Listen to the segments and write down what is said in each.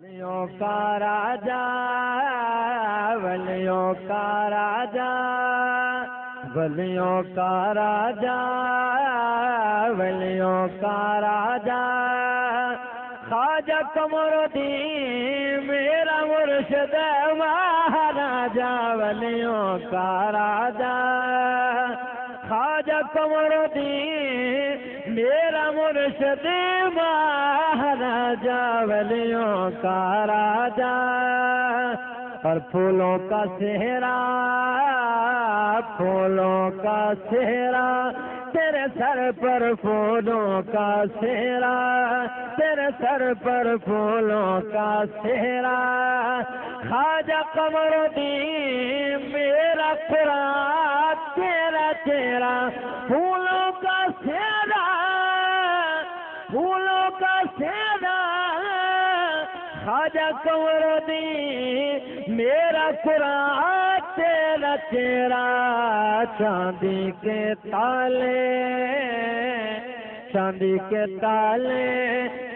ولیوں کا راجا ولیوں کا راجا ولیوں کا راجا ولیوں کا راجا خواجہ قمر الدین میرا مرشد مہاراجا ولیوں کا راجا خواجہ قمر الدین میرا مرشد مہاراجا ولیوں کا راجا پر پھولوں کا صحرا پھولوں کا صحرا تیرے سر پر پھولوں کا صحرا تیرے سر پر پھولوں کا صحرا خواجہ قمر الدین میرا قرآن تیرا چہرہ پھولوں کا صحرا پھولوں کا صحرا خواجہ قمر الدین میرا قرآن تیرا چہرہ چاندی کے تالے چاندی کے تالے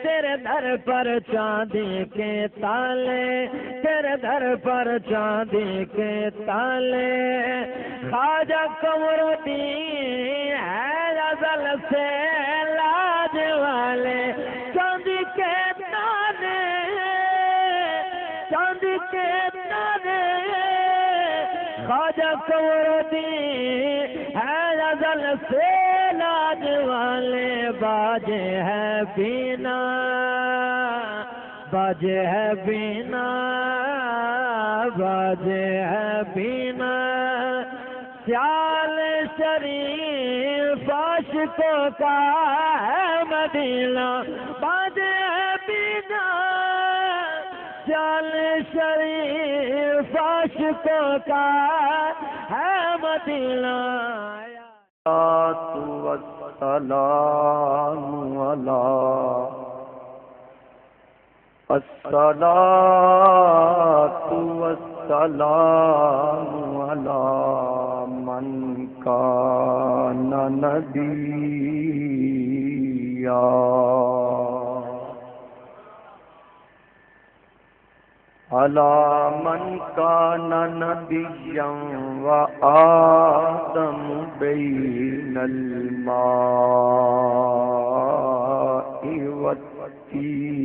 تیرے در پر چاندی کے تالے تیرے در پر چاندی کے تالے خواجہ قمر الدین ہے ازل سے لاج والے چاندی کے تالے چاندی کے تالے خواجہ قمر الدین ہے ازل سے لاج والے باجے ہے بینا باجے ہے بینا باجے ہے بینا چال شریف عاشقوں کا ہے مدینہ باجے ہے بینا چال شریف عاشقوں کا ہے مدینہ السلام علی الصلاة والسلام علی من کان نبیا علی من کان نبیا وآدم بین الماء والتین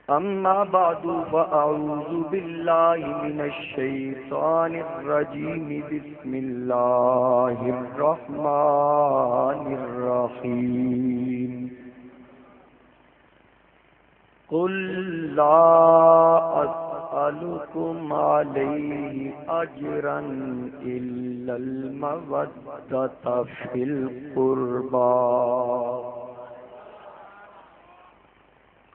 اما بعد فاعوذ باللہ من الشیطان الرجیم بسم اللہ الرحمن الرحیم قل لا اسألكم علیہ اجرا الا المودۃ فی القربى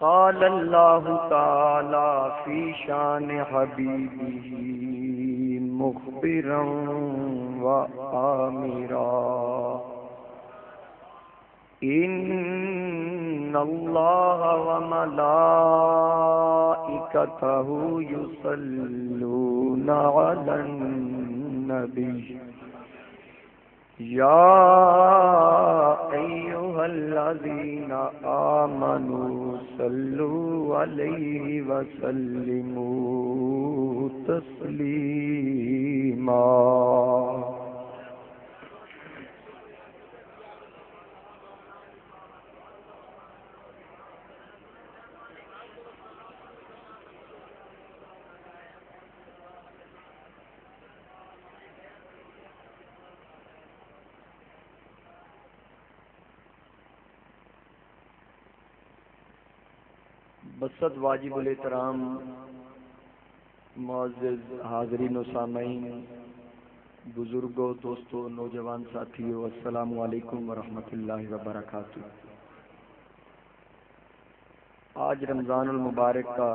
قال اللہ تعالی فی شان حبیبہ مخبرا وآمرا ان اللہ وملائکتہ یصلون علی النبی یا ایھا الذین آمنوا صلوا علیہ وسلموا تسلیما بسط واجب الاحترام معزز حاضرین و سامعین بزرگوں دوستوں نوجوان ساتھیوں السلام علیکم ورحمۃ اللہ وبرکاتہ۔ آج رمضان المبارک کا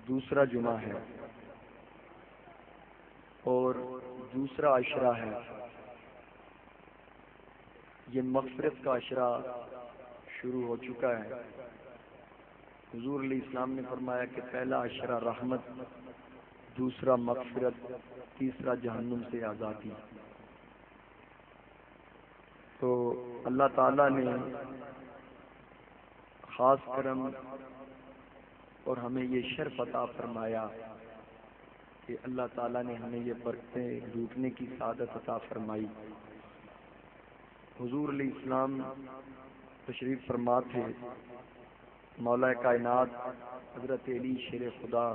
دوسرا جمعہ ہے اور دوسرا عشرہ ہے۔ یہ مغفرت کا عشرہ شروع ہو چکا ہے۔ حضور علیہ السلام نے فرمایا کہ پہلا عشرہ رحمت، دوسرا مغفرت، تیسرا جہنم سے آزادی۔ تو اللہ تعالیٰ نے خاص کرم اور ہمیں یہ شرف عطا فرمایا کہ اللہ تعالیٰ نے ہمیں یہ برکتیں لوٹنے کی سعادت عطا فرمائی۔ حضور علیہ السلام تشریف فرما تھے، مولا کائنات حضرت علی شیر خدا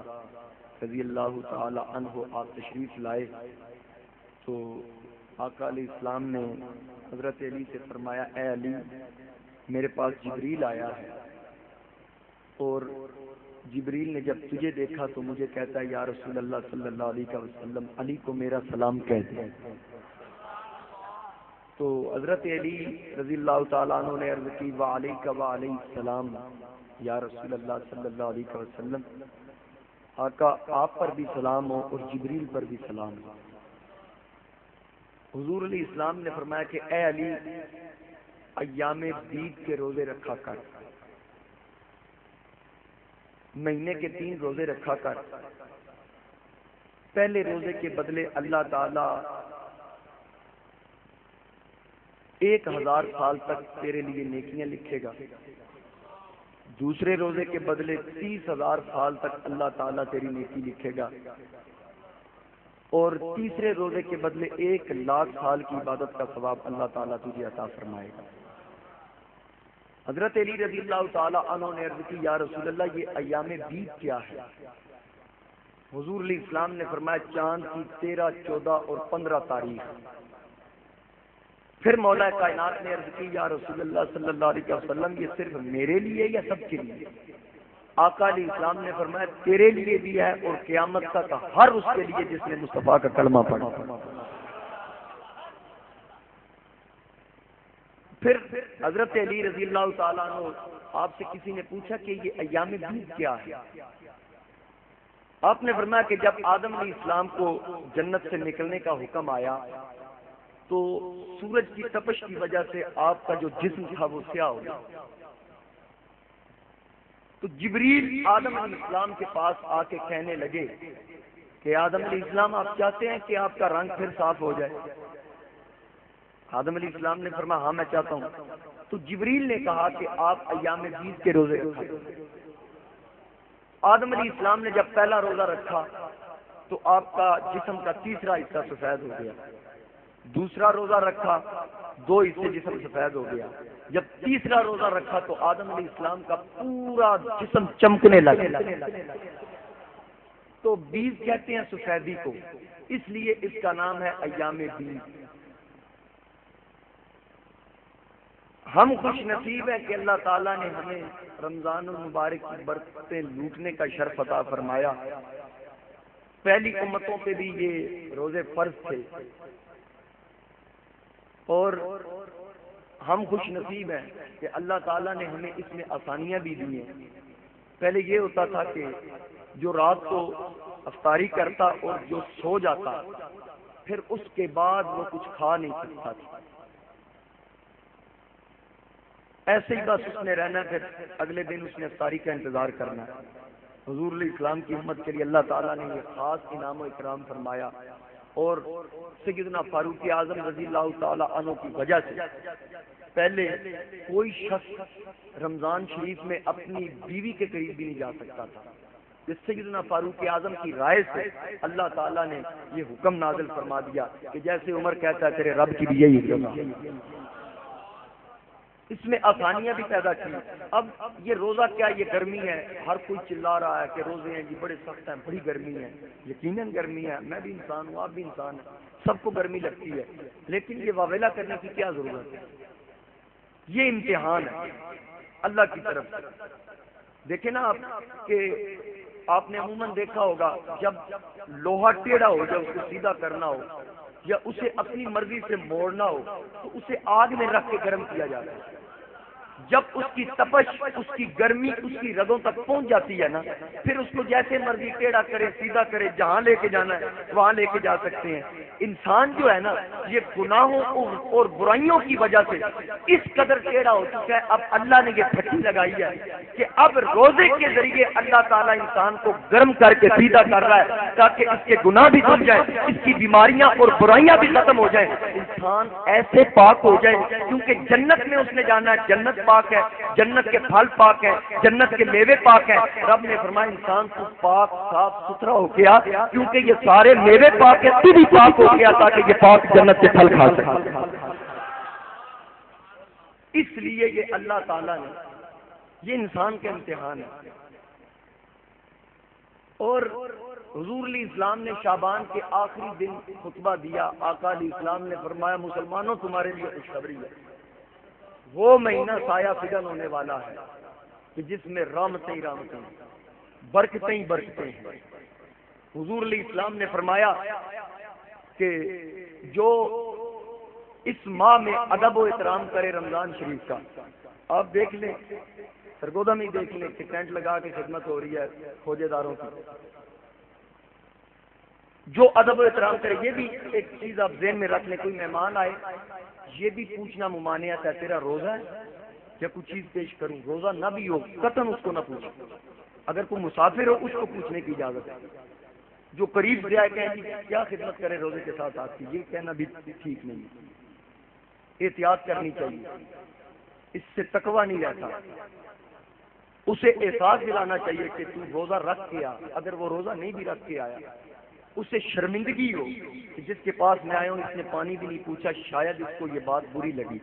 رضی اللہ تعالی عنہ آپ تشریف لائے تو آقا علیہ السلام نے حضرت علی سے فرمایا، اے علی میرے پاس جبریل آیا ہے، اور جبریل نے جب تجھے دیکھا تو مجھے کہتا ہے یا رسول اللہ صلی اللہ علیہ وسلم علی کو میرا سلام کہہ دیں۔ تو حضرت علی رضی اللہ تعالیٰ عنہ نے عرض کی وعلیک وعلیہ السلام یا رسول اللہ صلی اللہ علیہ وسلم، آقا آپ پر بھی سلام ہو اور جبریل پر بھی سلام ہو۔ حضور علیہ السلام نے فرمایا کہ اے علی ایام بیت کے روزے رکھا کر، مہینے کے 3 روزے رکھا کر، پہلے روزے کے بدلے اللہ تعالی 1000 سال تک تیرے لیے نیکیاں لکھے گا، دوسرے روزے کے بدلے 30,000 سال تک اللہ تعالیٰ تیری نیکی لکھے گا، اور تیسرے روزے کے بدلے 1,00,000 سال کی عبادت کا ثواب اللہ تعالیٰ تجھے عطا فرمائے گا۔ حضرت علی رضی اللہ تعالیٰ عنہ نے عرض کی یا رسول اللہ یہ ایام بیت کیا ہے؟ حضور علیہ السلام نے فرمایا چاند کی 13، 14 اور 15 تاریخ۔ پھر مولا کائنات نے عرض کی یا رسول اللہ صلی اللہ علیہ وسلم یہ صرف میرے لیے یا سب کے لیے؟ آقا علیہ السلام نے فرمایا تیرے لیے بھی ہے اور قیامت تک ہر اس کے لیے جس نے مصطفیٰ کا کلمہ پڑھا۔ پھر حضرت علی رضی اللہ تعالیٰ عنہ آپ سے کسی نے پوچھا کہ یہ ایام بیت کیا ہے؟ آپ نے فرمایا کہ جب آدم علیہ السلام کو جنت سے نکلنے کا حکم آیا تو سورج کی تپش کی وجہ سے آپ کا جو جسم تھا وہ سیاہ ہو گیا، تو جبریل آدم علیہ السلام کے پاس آ کے کہنے لگے کہ آدم علیہ السلام آپ چاہتے ہیں کہ آپ کا رنگ پھر صاف ہو جائے؟ آدم علیہ السلام نے فرمایا ہاں میں چاہتا ہوں۔ تو جبریل نے کہا کہ آپ ایام بیت کے روزے رکھیں۔ آدم علیہ السلام نے جب پہلا روزہ رکھا تو آپ کا جسم کا تیسرا حصہ سفید ہو گیا، دوسرا روزہ رکھا 2 حصے جسم سفید ہو گیا، جب تیسرا روزہ رکھا تو آدم علیہ السلام کا پورا جسم چمکنے لگا۔ تو بیج کہتے ہیں سفیدی کو، اس لیے اس کا نام ہے ایام بیج۔ ہم خوش نصیب ہیں کہ اللہ تعالیٰ نے ہمیں رمضان المبارک کی برکتیں لوٹنے کا شرف عطا فرمایا۔ پہلی امتوں پہ بھی یہ روزے فرض تھے، اور ہم خوش نصیب ہیں کہ اللہ تعالیٰ نے ہمیں اس میں آسانیاں بھی دی ہیں۔ پہلے یہ ہوتا تھا کہ جو رات کو افطاری کرتا اور جو سو جاتا پھر اس کے بعد وہ کچھ کھا نہیں سکتا تھا، ایسے ہی بس اس نے رہنا، پھر اگلے دن اس نے افطاری کا انتظار کرنا ہے۔ حضور علیہ السلام کی امت کے لیے اللہ تعالیٰ نے یہ خاص انعام و اکرام فرمایا، اور سیدنا فاروق اعظم رضی اللہ تعالی عنہ کی وجہ سے پہلے کوئی شخص رمضان شریف میں اپنی بیوی کے قریب بھی نہیں جا سکتا تھا۔ اس سیدنا فاروق اعظم کی رائے سے اللہ تعالیٰ نے یہ حکم نازل فرما دیا کہ جیسے عمر کہتا ہے تیرے رب کی بھی یہی حکم ہے۔ اس میں آسانیاں بھی پیدا کی۔ اب یہ روزہ کیا، یہ گرمی ہے، ہر کوئی چلا رہا ہے کہ روزے ہیں جی بڑے سخت ہیں، بڑی گرمی ہے۔ یقیناً گرمی ہے، میں بھی انسان ہوں، آپ بھی انسان ہیں، سب کو گرمی لگتی ہے، لیکن یہ واویلا کرنے کی کیا ضرورت ہے؟ یہ امتحان ہے اللہ کی طرف سے۔ دیکھیں نا آپ کہ آپ نے عموماً دیکھا ہوگا جب لوہا ٹیڑھا ہو جائے اس کو سیدھا کرنا ہو یا اسے اپنی مرضی سے موڑنا ہو تو اسے آگ میں رکھ کے گرم کیا جاتا ہے۔ جب اس کی تپش، اس کی گرمی اس کی رگوں تک پہنچ جاتی ہے نا، پھر اس کو جیسے مرضی ٹیڑھا کرے سیدھا کرے، جہاں لے کے جانا ہے وہاں لے کے جا سکتے ہیں۔ انسان جو ہے نا یہ گناہوں اور برائیوں کی وجہ سے اس قدر ٹیڑھا ہو چکا ہے، اب اللہ نے یہ پھٹی لگائی ہے کہ اب روزے کے ذریعے اللہ تعالیٰ انسان کو گرم کر کے سیدھا کر رہا ہے تاکہ اس کے گناہ بھی دھل جائیں، اس کی بیماریاں اور برائیاں بھی ختم ہو جائیں، انسان ایسے پاک ہو جائے، کیونکہ جنت میں اس نے جانا ہے، جنت پاک ہے، جنت کے پھل پاک ہے، جنت کے میوے پاک ہیں۔ رب نے فرمایا انسان تو پاک صاف ستھرا ہو گیا کیونکہ یہ سارے میوے پاک ہے، تو بھی پاک ہو گیا تاکہ یہ پاک جنت کے پھل کھا سکے۔ اس لیے یہ اللہ تعالیٰ نے یہ انسان کے امتحان ہے۔ اور حضور علیہ السلام نے شعبان کے آخری دن خطبہ دیا، آقا علیہ السلام نے فرمایا مسلمانوں تمہارے لیے خوشخبری ہے، وہ مہینہ سایہ فگن ہونے والا ہے کہ جس میں رحمتیں ہی رحمتیں برکتیں ہی برکتیں ہیں۔ حضور علیہ السلام نے فرمایا کہ جو اس ماہ میں ادب و احترام کرے رمضان شریف کا، آپ دیکھ لیں سرگودا میں دیکھ لیں کہ ٹینٹ لگا کے خدمت ہو رہی ہے فوجے داروں کی، جو ادب و احترام کرے۔ یہ بھی ایک چیز آپ ذہن میں رکھ لیں، کوئی مہمان آئے یہ بھی پوچھنا ممانعت ہے، تیرا روزہ ہے یا کچھ چیز پیش کروں، روزہ نہ بھی ہو قطعاً اس کو نہ پوچھیں، اگر کوئی مسافر ہو اس کو پوچھنے کی اجازت ہے، جو قریب سے آئے کہیں کہ کیا خدمت کرے روزے کے ساتھ آپ کی، یہ کہنا بھی ٹھیک نہیں ہے، احتیاط کرنی چاہیے، اس سے تقویٰ نہیں رہتا، اسے احساس دلانا چاہیے کہ تو روزہ رکھ کے آ، اگر وہ روزہ نہیں بھی رکھ کے آیا اسے شرمندگی ہو کہ جس کے پاس میں آیا ہوں اس نے پانی بھی نہیں پوچھا، شاید اس کو یہ بات بری لگی۔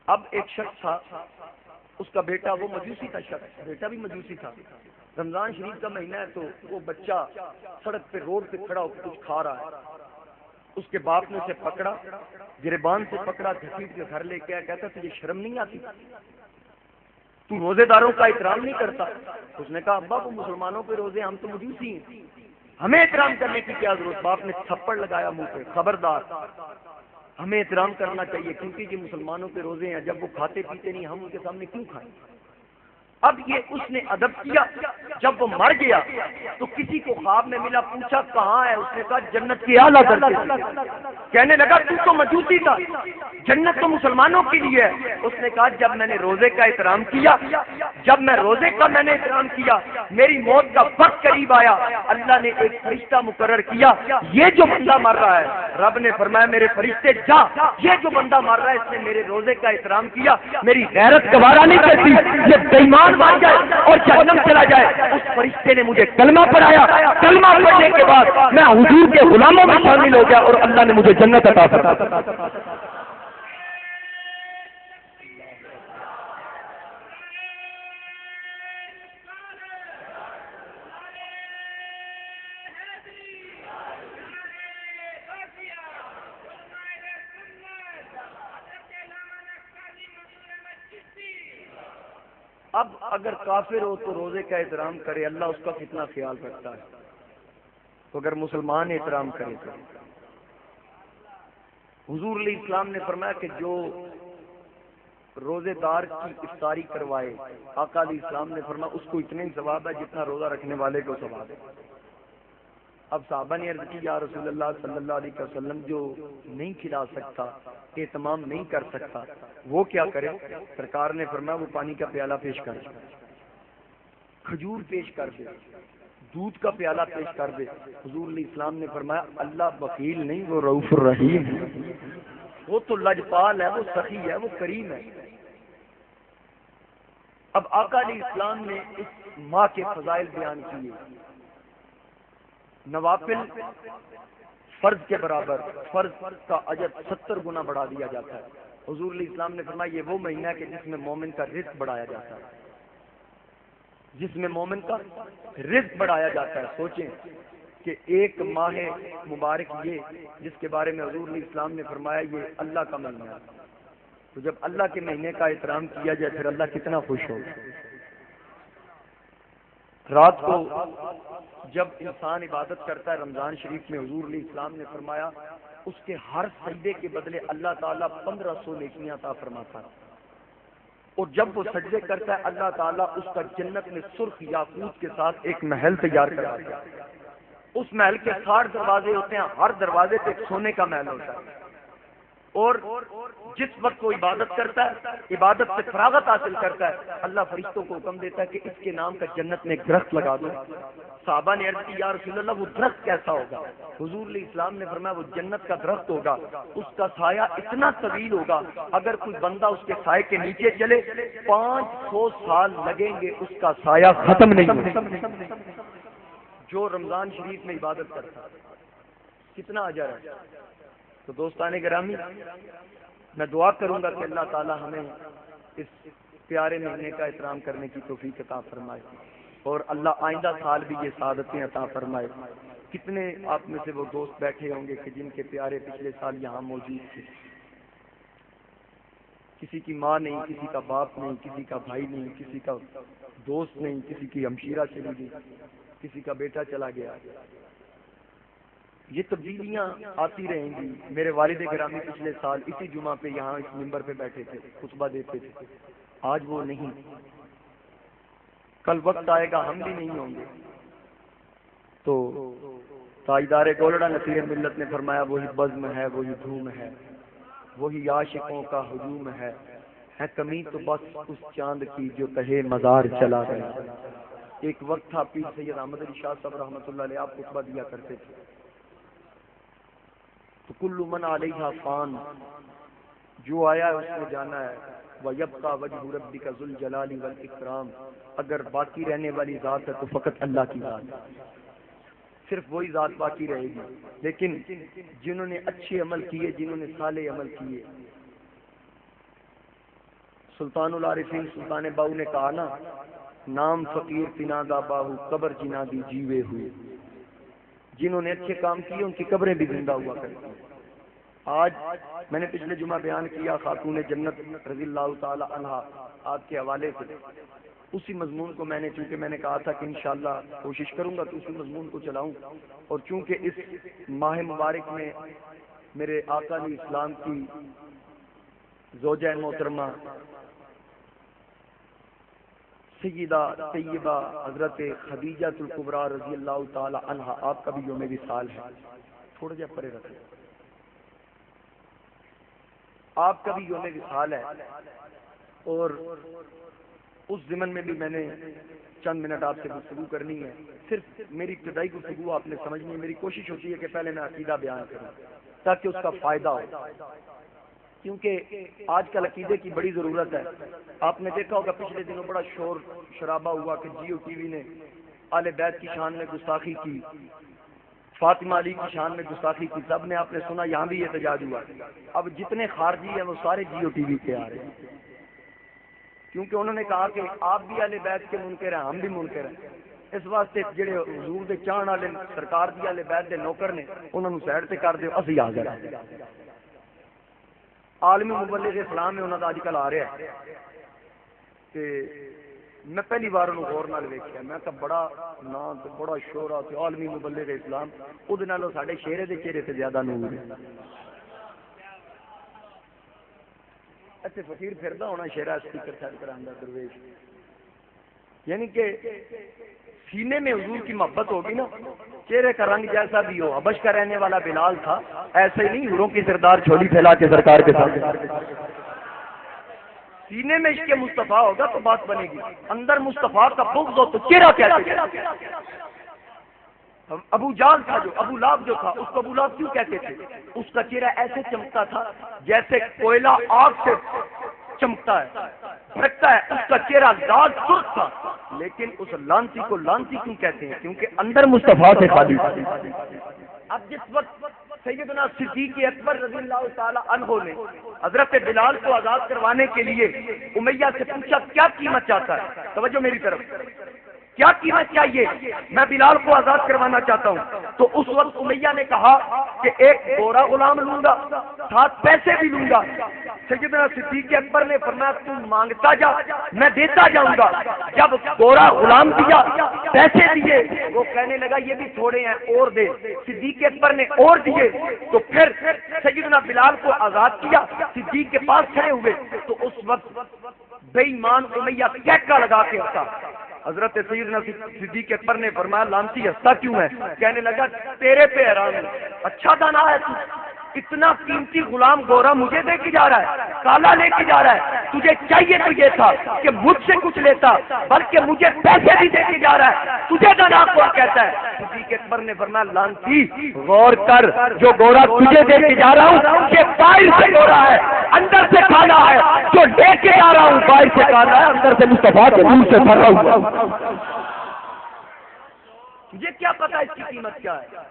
اب ایک شخص تھا، اس کا بیٹا، وہ مجوسی تھا، شخص بیٹا بھی مجوسی تھا، رمضان شریف کا مہینہ ہے تو وہ بچہ سڑک پہ روڈ پہ کھڑا ہو کے کچھ کھا رہا ہے، اس کے باپ نے اسے پکڑا، گریبان سے پکڑا، گھسیٹ کے گھر لے کے آیا، کہتا تجھے شرم نہیں آتی، تو روزے داروں کا احترام نہیں کرتا؟ اس نے کہا ابا وہ مسلمانوں کے روزے، ہم تو مجوسی ہیں، ہمیں احترام کرنے کی کیا ضرورت؟ باپ نے تھپڑ لگایا منہ پہ، خبردار ہمیں احترام کرنا چاہیے کیونکہ یہ مسلمانوں کے روزے ہیں، جب وہ کھاتے پیتے نہیں ہم ان کے سامنے کیوں کھائیں؟ اب یہ اس نے ادب کیا، جب وہ مر گیا تو کسی کو خواب میں ملا، پوچھا کہاں ہے، اس نے کہا جنت کی اعلیٰ درجے، کہنے لگا تو مجوسی تھا، جنت تو مسلمانوں کے لیے ہے۔ اس نے کہا جب میں نے روزے کا احترام کیا، جب میں روزے کا میں نے احترام کیا، میری موت کا وقت قریب آیا، اللہ نے ایک فرشتہ مقرر کیا، یہ جو بندہ مر رہا ہے، رب نے فرمایا میرے فرشتے جا، یہ جو بندہ مر رہا ہے اس نے میرے روزے کا احترام کیا، میری غیرت گوارا نہیں کرتی یہ بےایمان بن جائے اور جہنم چلا جائے۔ اس فرشتے نے مجھے کلمہ پڑھایا، کلمہ پڑھنے کے بعد میں حضور کے غلاموں میں شامل ہو گیا اور اللہ نے مجھے جنت عطا فرمائی۔ اب اگر کافر ہو تو روزے کا احترام کرے، اللہ اس کا کتنا خیال رکھتا ہے، تو اگر مسلمان احترام کرے تو حضور علیہ السلام نے فرمایا کہ جو روزے دار کی افطاری کروائے، آقا علیہ السلام نے فرمایا اس کو اتنے ہی ثواب ہے جتنا روزہ رکھنے والے کو ثواب ہے۔ اب صحابہ نے عرض کی یا رسول اللہ صلی اللہ علیہ وسلم جو نہیں کھلا سکتا، اہتمام نہیں کر سکتا، وہ کیا کرے؟ سرکار نے فرمایا وہ پانی کا پیالہ پیش کر دے، کھجور پیش کر دے، دودھ کا پیالہ پیش کر دے۔ حضور علیہ السلام نے فرمایا اللہ بخیل نہیں، وہ رؤوف الرحیم ہے، وہ تو لجپال ہے، وہ سخی ہے، وہ کریم ہے۔ اب آقا علیہ السلام نے اس ماہ کے فضائل بیان کیے، نوافل فرض کے برابر، فرض کا اجر 70 گنا بڑھا دیا جاتا ہے۔ حضور علیہ السلام نے فرمایا یہ وہ مہینہ ہے کہ جس میں مومن کا رزق بڑھایا جاتا ہے، جس میں مومن کا رزق بڑھایا جاتا ہے۔ سوچیں کہ ایک ماہ مبارک یہ جس کے بارے میں حضور علیہ السلام نے فرمایا یہ اللہ کا مہینہ ہے، تو جب اللہ کے مہینے کا احترام کیا جائے پھر اللہ کتنا خوش ہوگا۔ رات کو جب انسان عبادت کرتا ہے رمضان شریف میں، حضور علیہ السلام نے فرمایا اس کے ہر سجدے کے بدلے اللہ تعالیٰ 1500 نیکیاں عطا فرماتا ہے۔ اور جب وہ سجدے کرتا ہے اللہ تعالیٰ اس کا جنت میں سرخ یاقوت کے ساتھ ایک محل تیار کرا دیا. اس محل کے 60 دروازے ہوتے ہیں، ہر دروازے پہ ایک سونے کا محل ہوتا ہے. اور جس وقت وہ عبادت کرتا ہے، عبادت سے فراغت حاصل کرتا ہے، اللہ فرشتوں کو حکم دیتا ہے کہ اس کے نام کا جنت میں ایک درخت لگا دو. صحابہ نے عرض کی یا رسول اللہ وہ درخت کیسا ہوگا؟ حضور علیہ السلام نے فرمایا وہ جنت کا درخت ہوگا، اس کا سایہ اتنا طویل ہوگا اگر کوئی بندہ اس کے سائے کے نیچے چلے 500 سال لگیں گے اس کا سایہ ختم نہیں ہوگا. جو رمضان شریف میں عبادت کرتا کتنا اجر ہے. تو دوستان گرامی، میں دعا کروں گا کہ اللہ تعالی ہمیں اس پیارے مہینے کا احترام کرنے کی توفیق عطا فرمائے اور اللہ آئندہ سال بھی یہ سعادتیں عطا فرمائے. کتنے آپ میں سے وہ دوست بیٹھے ہوں گے کہ جن کے پیارے پچھلے سال یہاں موجود تھے، کسی کی ماں نہیں، کسی کا باپ نہیں، کسی کا بھائی نہیں، کسی کا دوست نہیں، کسی کی ہمشیرہ چلی گئی، کسی کا بیٹا چلا گیا. یہ تبدیلیاں آتی رہیں گی. میرے والد گرامی پچھلے سال اسی جمعہ پہ یہاں اس منبر پہ بیٹھے تھے، خطبہ دیتے تھے. آج وہ نہیں. کل وقت آئے گا ہم بھی نہیں ہوں گے. تو تاجدار گولڑا نصیر ملت نے فرمایا وہی بزم ہے، وہی دھوم ہے، وہی عاشقوں کا ہجوم ہے کمی تو بس اس چاند کی جو تہے مزار چلا گیا. ایک وقت تھا پیر سید احمد علی شاہ صاحب رحمۃ اللہ علیہ آپ خطبہ دیا کرتے تھے. تو کل من علیہا فان، جو آیا ہے اس نے جانا ہے. وَيَبْقَى وَجْهُ رَبِّكَ ذُو الْجَلَالِ وَالْإِكْرَامِ، اگر باقی رہنے والی ذات ہے تو فقط اللہ کی ذات ہے، صرف وہی ذات باقی رہے گی. لیکن جنہوں نے اچھے عمل کیے، جنہوں نے صالح عمل کیے، سلطان العارفین سلطان باؤ نے کہا نا، نام فقیر پنادا باہو قبر جنا دی جیوے ہوئے. جنہوں نے اچھے کام کیے ان کی قبریں بھی زندہ ہوا کرتی. آج میں نے پچھلے جمعہ بیان کیا خاتون جنت رضی اللہ تعالی عنہا آپ کے حوالے سے. اسی مضمون کو میں نے، چونکہ میں نے کہا تھا کہ انشاءاللہ کوشش کروں گا تو اسی مضمون کو چلاؤں، اور چونکہ اس ماہ مبارک میں میرے آقا علیہ السلام کی زوجہ محترمہ سیدہ طیبہ حضرت خدیجہ الکبریٰ رضی اللہ تعالی عنہا آپ کا بھی یوم وصال ہے. تھوڑا جا پرے رکھیں، آپ کا بھی یوم وصال ہے. اور اس ضمن میں بھی میں نے چند منٹ آپ سے گفتگو کرنی ہے. صرف میری ابتدائی گفتگو آپ نے سمجھنی ہے. میری کوشش ہوتی ہے کہ پہلے میں عقیدہ بیان کروں تاکہ اس کا فائدہ ہو، کیونکہ آج کل عقیدے کی بڑی ضرورت ہے. آپ نے دیکھا ہوگا پچھلے دنوں بڑا شور شرابہ ہوا کہ جیو ٹی وی نے آل بیت کی شان میں گستاخی کی، فاطمہ علی کی شان میں گستاخی کی. سب نے آپ نے سنا، یہاں بھی احتجاج ہوا. اب جتنے خارجی ہیں وہ سارے جیو ٹی وی پہ آ رہے ہیں، کیونکہ انہوں نے کہا کہ آپ بھی آل بیت کے منکر ہیں، ہم بھی منکر ہیں. اس واسطے جڑے حضور دے چاہن والے سرکار دی آل بیت دے نوکر نے انہوں نے سائڈ تے کر دیو، اسی حاضر ہیں. عالمی مبلغ اسلام میں انہوں نے آج کل آ رہا ہے کہ میں پہلی بار انہوں غور نال ویکھیا. میں کہ بڑا نام تے بڑا شہرا تے عالمی مبلغ اسلام، او دے نالوں ساڈے شیرے دے چہرے تے زیادہ نور ہے. اچھے فقیر پھردا ہونا شیرا سپیکر سیٹ کراندا درویش، یعنی کہ سینے میں حضور کی محبت ہوگی نا، چہرے کا رنگ جیسا بھی ہو. حبش کا رہنے والا بلال تھا، ایسے ہی نہیں حوروں کی سردار چھولی پھیلا کے سرکار کے ساتھ. سینے میں عشق مصطفیٰ ہوگا تو بات بنے گی. اندر مصطفیٰ کا بغض ہو تو چہرہ کیسے؟ ابو جال تھا جو، ابو لاب جو تھا، اس کو ابو لاب کیوں کہتے تھے؟ اس کا چہرہ ایسے چمکتا تھا جیسے کوئلہ آگ سے چمکتا ہے، پھٹکتا ہے. اس کا چہرہ لال سرخ تھا. لیکن اس لانتی کو لانتی کیوں کہتے ہیں؟ کیونکہ اندر مصطفیٰ سے خالی تھا. اب جس وقت سیدنا صدیق اکبر رضی اللہ تعالی عنہ نے حضرت بلال کو آزاد کروانے کے لیے امیہ سے پوچھا کیا قیمت چاہتا ہے، توجہ میری طرف، کیا قیمت چاہیے؟ میں بلال کو آزاد کروانا چاہتا ہوں. تو اس وقت امیہ نے کہا کہ ایک گورا غلام لوں گا، ساتھ پیسے بھی لوں گا. سیدنا صدیق اکبر نے فرمایا تم مانگتا جا، میں دیتا جاؤں گا. جب گورا غلام دیا، پیسے دیے، وہ کہنے لگا یہ بھی تھوڑے ہیں اور دے. صدیق اکبر نے اور دیے، تو پھر سیدنا بلال کو آزاد کیا. صدیق کے پاس کھڑے ہوئے تو اس وقت بے ایمان امیہ کہکا لگا کے ہنسا. حضرت سیدنا صدیق اکبر نے فرمایا لعنتی ہنستا کیوں ہے؟ کہنے لگا تیرے پہ حیران ہوں، اچھا دانا ہے تو، اتنا قیمتی غلام گورا مجھے دے کے جا رہا ہے، کالا لے کے جا رہا ہے، تجھے چاہیے تو یہ تھا کہ مجھ سے کچھ لیتا، بلکہ مجھے پیسے بھی دے کے جا رہا ہے، تجھے دانا کون کہتا ہے؟ صدیق اکبر نے فرمایا لعنتی غور کر، جو گورا تجھے دے کے جا رہا ہوں یہ باہر سے گورا ہے، اندر سے کالا ہے، جو لے کے جا رہا ہوں باہر سے کالا ہے، اندر سے مصطفیٰ کے نور سے بھرا ہوا. تجھے کیا پتا اس کی قیمت کیا ہے؟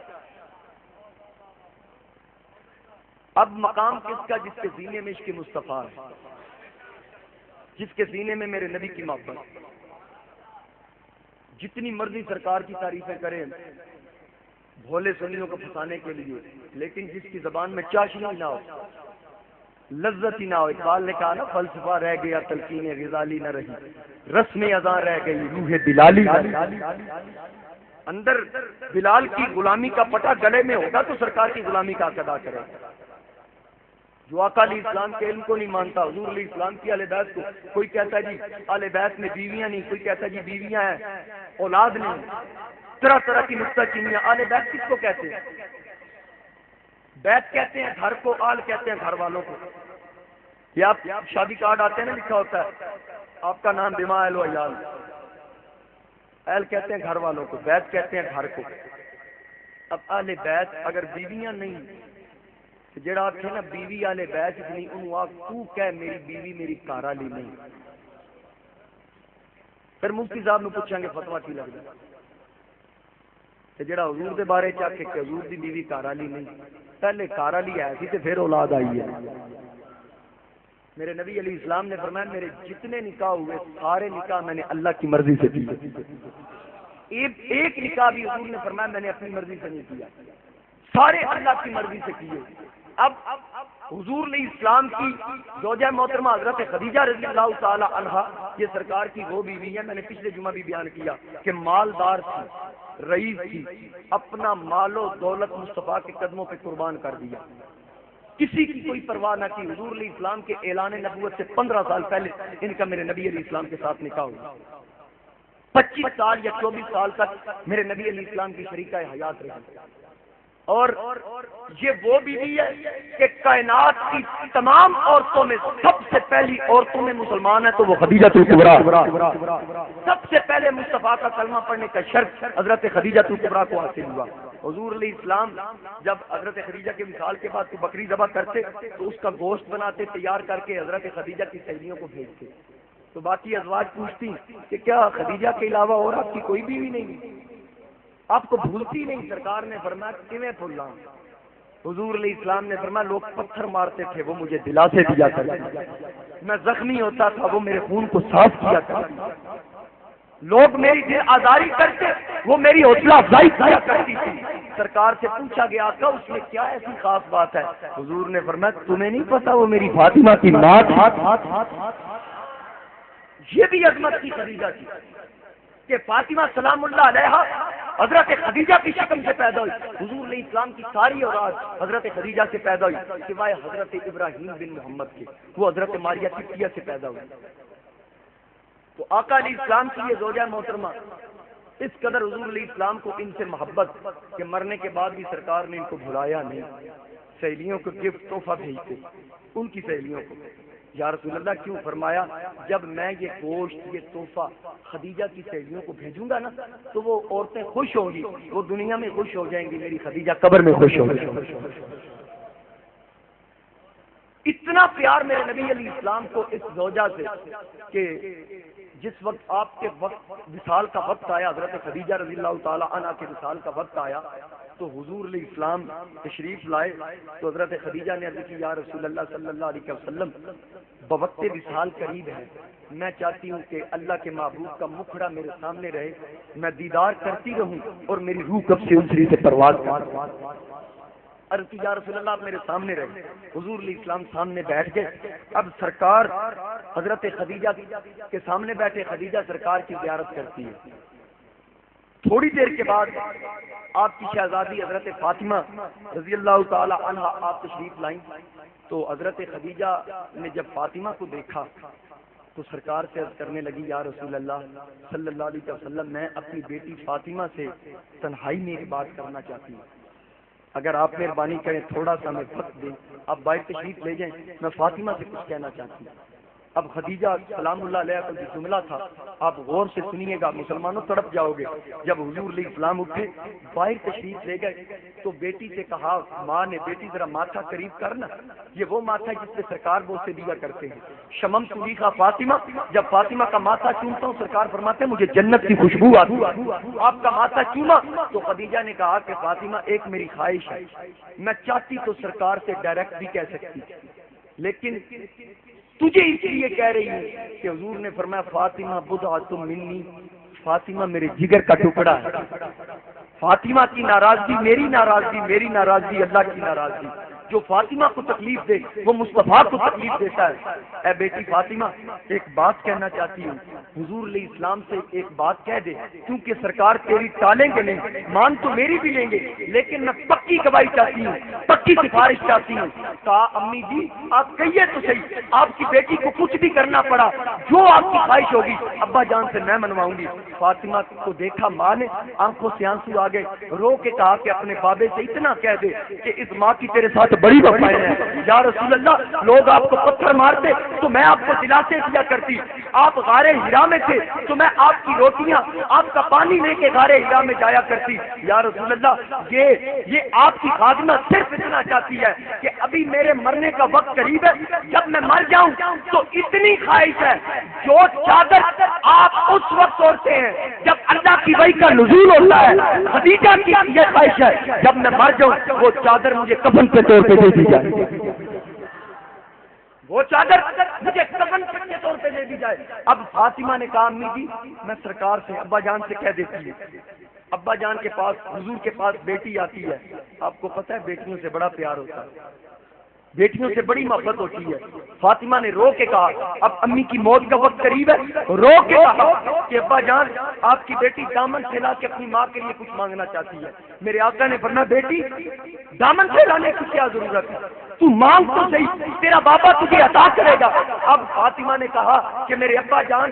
اب مقام کس کا؟ جس کے سینے میں عشق مصطفیٰ ہے، جس کے سینے میں میرے نبی کی محبت. جتنی مرضی سرکار کی تعریفیں کریں بھولے سنیوں کو پھنسانے کے لیے، لیکن جس کی زبان میں چاشنی نہ ہو، لذت ہی نہ ہو. اقبال نے کہا نا فلسفہ رہ گیا تلقین غزالی نہ رہی، رسم اذاں رہ گئی روح بلالی نہ رہی. اندر بلال کی غلامی کا پٹا گلے میں ہوگا تو سرکار کی غلامی کا ادا کرے. جو آقا علیہ السلام کے علم کو نہیں مانتا، حضور علیہ السلام کی اہل بیت کو، کوئی کہتا ہے جی اہل بیت میں بیویاں نہیں، کوئی کہتا ہے جی بیویاں ہیں اولاد نہیں، طرح طرح کی نکتہ چینیاں. اہل بیت کس کو کہتے ہیں؟ بیت کہتے ہیں گھر کو، آل کہتے ہیں گھر والوں کو. یہ آپ شادی کارڈ آتے ہیں نا لکھا ہوتا ہے آپ کا نام بما اہل و عیال، اہل کہتے ہیں گھر والوں کو، بیت کہتے ہیں گھر کو. اب اہل بیت اگر بیویاں نہیں، جڑا آکھے نا بیوی والے بیت نہیں، انہوں آکھ تو کہہ میری بیوی میری گھر والی نہیں. پھر مفتی صاحب نو پوچھیں گے فتویٰ کی لگتا ہے، جڑا حضور دے بارے چاہے کہ حضور دی بیوی گھر والی نہیں، پہلے گھر والی ہے سی تے پھر اولاد آئی ہے. میرے نبی علیہ السلام نے فرمایا میرے جتنے نکاح ہوئے سارے نکاح میں نے اللہ کی مرضی سے کیے، ایک نکاح بھی حضور نے فرمایا میں نے اپنی مرضی سے نہیں کیا، سارے اللہ کی مرضی سے کیے. اب حضور علیہ السلام کی زوجہ محترمہ حضرت خدیجہ رضی اللہ تعالی عنہا یہ سرکار کی وہ بیوی ہے، میں نے پچھلے جمعہ بھی بیان کیا کہ مالدار تھی، رئیس تھی، اپنا مال و دولت مصطفیٰ کے قدموں پہ قربان کر دیا، کسی کی کوئی پرواہ نہ کی. حضور علیہ السلام کے اعلان نبوت سے 15 سال پہلے ان کا میرے نبی علیہ السلام کے ساتھ نکاح ہوا. 25 سال یا 24 سال تک میرے نبی علیہ السلام کی شریکہ حیات رہی. اور یہ وہ بیوی ہے کہ کائنات کی تمام عورتوں میں سب سے پہلی عورتوں میں مسلمان ہے تو وہ خدیجہ الکبریٰ. سب سے پہلے مصطفیٰ کا کلمہ پڑھنے کا شرف حضرت خدیجہ الکبریٰ کو حاصل ہوا. حضور علیہ السلام جب حضرت خدیجہ کے وصال کے بعد بکری ذبح کرتے تو اس کا گوشت بناتے، تیار کر کے حضرت خدیجہ کی سہیلیوں کو بھیجتے. تو باقی ازواج پوچھتی کہ کیا خدیجہ کے علاوہ اور آپ کی کوئی بیوی نہیں؟ آپ کو بھولتی نہیں؟ سرکار نے فرمایا کیویں بھولاں؟ حضور علیہ السلام نے فرمایا لوگ پتھر مارتے تھے وہ مجھے دلاسے دیا کرتے، میں زخمی ہوتا تھا وہ میرے خون کو صاف کیا کرتے، لوگ میری دل آزاری کرتے وہ میری حوصلہ افزائی کیا کرتی تھی. سرکار سے پوچھا گیا آقا اس میں کیا ایسی خاص بات ہے؟ حضور نے فرمایا تمہیں نہیں پتا وہ میری فاطمہ کی ماں تھی. یہ بھی عظمت کی خدیجہ تھی کہ فاطمہ سلام اللہ علیہا حضرت خدیجہ کی شکم سے پیدا ہوئی. حضور علیہ السلام کی ساری اولاد حضرت خدیجہ سے پیدا ہوئی سوائے حضرت ابراہیم بن محمد کے، وہ حضرت ماریہ قبطیہ سے پیدا ہوئی. تو آقا علیہ السلام کی یہ زوجہ محترمہ اس قدر حضور علیہ السلام کو ان سے محبت کہ مرنے کے بعد بھی سرکار نے ان کو بھلایا نہیں، سہیلیوں کو گفٹ تحفہ بھیجتے ان کی سہیلیوں کو. یا رسول اللہ کیوں؟ فرمایا جب میں یہ گوشت یہ تحفہ خدیجہ کی سہیلیوں کو بھیجوں گا نا تو وہ عورتیں خوش ہوں گی، وہ دنیا میں خوش ہو جائیں گی، میری خدیجہ قبر میں خوش ہوگی. اتنا پیار میرے نبی علیہ السلام کو اس زوجہ سے کہ جس وقت آپ کے وقت وصال کا وقت آیا، حضرت خدیجہ رضی اللہ تعالی عنہا کے وصال کا وقت آیا تو حضور علیہ السلام تشریف لائے تو حضرت خدیجہ نے عرض کی یا رسول اللہ صلی اللہ علیہ وسلم بوقت وصال قریب ہے، میں چاہتی ہوں کہ اللہ کے محبوب کا مکھڑا میرے سامنے رہے، میں دیدار کرتی رہوں اور میری روح کب سے انسری سے پرواز کرے. عرض کی یا رسول اللہ آپ میرے سامنے رہے. حضور علیہ السلام سامنے بیٹھ گئے. اب سرکار حضرت خدیجہ کے سامنے بیٹھے، خدیجہ سرکار کی زیارت کرتی ہے. تھوڑی دیر کے بعد آپ کی شہزادی حضرت فاطمہ رضی اللہ تعالی عنہا آپ تشریف لائیں تو حضرت خدیجہ نے جب فاطمہ کو دیکھا تو سرکار سے عرض کرنے لگی یا رسول اللہ صلی اللہ علیہ وسلم میں اپنی بیٹی فاطمہ سے تنہائی میں ایک بات کرنا چاہتی ہوں، اگر آپ مہربانی کریں تھوڑا سا ہمیں وقت دیں، آپ باہر تشریف لے جائیں، میں فاطمہ سے کچھ کہنا چاہتی ہوں۔ اب خدیجہ سلام اللہ علیہ کا جو جملہ تھا آپ غور سے سنیے گا، مسلمانوں تڑپ جاؤ گے۔ جب حضور علیہ السلام اٹھے باہر تشریف لے گئے تو بیٹی سے کہا، ماں نے، بیٹی ذرا ماتھا قریب کرنا، یہ وہ ماتھا ہے جس پہ سرکار بوسے دیا کرتے ہیں۔ شمم سلیخا فاطمہ، جب فاطمہ کا ماتھا چومتا ہوں سرکار فرماتے ہیں مجھے جنت کی خوشبو آتی ہے۔ آپ کا ماتھا چوما تو خدیجہ نے کہا کہ فاطمہ ایک میری خواہش ہے، میں چاہتی تو سرکار سے ڈائریکٹ بھی کہہ سکتی، لیکن تجھے اس لیے کہہ رہی ہوں کہ حضور نے فرمایا فاطمہ بضعۃ منی، فاطمہ میرے جگر کا ٹکڑا ہے۔ فاطمہ کی ناراضگی میری ناراضگی، میری ناراضگی اللہ کی ناراضگی۔ جو فاطمہ کو تکلیف دے وہ مصطفیٰ کو تکلیف دیتا ہے۔ اے بیٹی فاطمہ ایک بات کہنا چاہتی ہوں، حضور علیہ السلام سے ایک بات کہہ دے، کیونکہ سرکار تیری ٹالیں گے نہیں، مان تو میری بھی لیں گے، لیکن میں پکی گواہی چاہتی ہوں، پکی سفارش چاہتی ہوں۔ کہا امی جی آپ کہیے تو صحیح، آپ کی بیٹی کو کچھ بھی کرنا پڑا، جو آپ کی خواہش ہوگی ابا جان سے میں منواؤں گی۔ فاطمہ کو دیکھا ماں نے، آنکھوں سے آنسو آ گئے، رو کے کہا کہ اپنے بابے سے اتنا کہہ دے کہ اس ماں کی تیرے ساتھ بڑی وفائیں ہیں۔ یا رسول اللہ لوگ آپ کو پتھر مارتے تو میں آپ کو دلاسے دیا کرتی، آپ غار ہرا میں تھے تو میں آپ کی روٹیاں، آپ کا پانی لے کے غار ہرا میں جایا کرتی۔ یا رسول اللہ یہ آپ کی خادمہ صرف اتنا چاہتی ہے کہ ابھی میرے مرنے کا وقت قریب ہے، جب میں مر جاؤں تو اتنی خواہش ہے جو چادر آپ اس وقت اوڑھتے ہیں جب اللہ کی وحی کا نزول ہوتا ہے، خدیجہ کی یہ خواہش ہے جب میں مر جاؤں وہ چادر مجھے کفن کے طور پہ دے دی جائے، وہ چادر مجھے کفن کے طور پہ دے دی جائے۔ اب فاطمہ نے کہا امی جی میں سرکار سے ابا جان سے کہہ دیتی ہے۔ ابا جان کے پاس، حضور کے پاس بیٹی آتی ہے، آپ کو پتہ ہے بیٹیوں سے بڑا پیار ہوتا ہے، بیٹیوں سے بڑی محبت ہوتی ہے۔ فاطمہ نے رو کے کہا، اب امی کی موت کا وقت قریب ہے، رو کے کہا کہ ابا جان آپ کی بیٹی دامن پھیلا کے اپنی ماں کے لیے کچھ مانگنا چاہتی ہے۔ میرے آقا نے فرمایا بیٹی دامن پھیلانے کی کیا ضرورت ہے، تو مانگ تو صحیح، تیرا بابا تجھے عطا کرے گا۔ اب فاطمہ نے کہا کہ میرے ابا جان،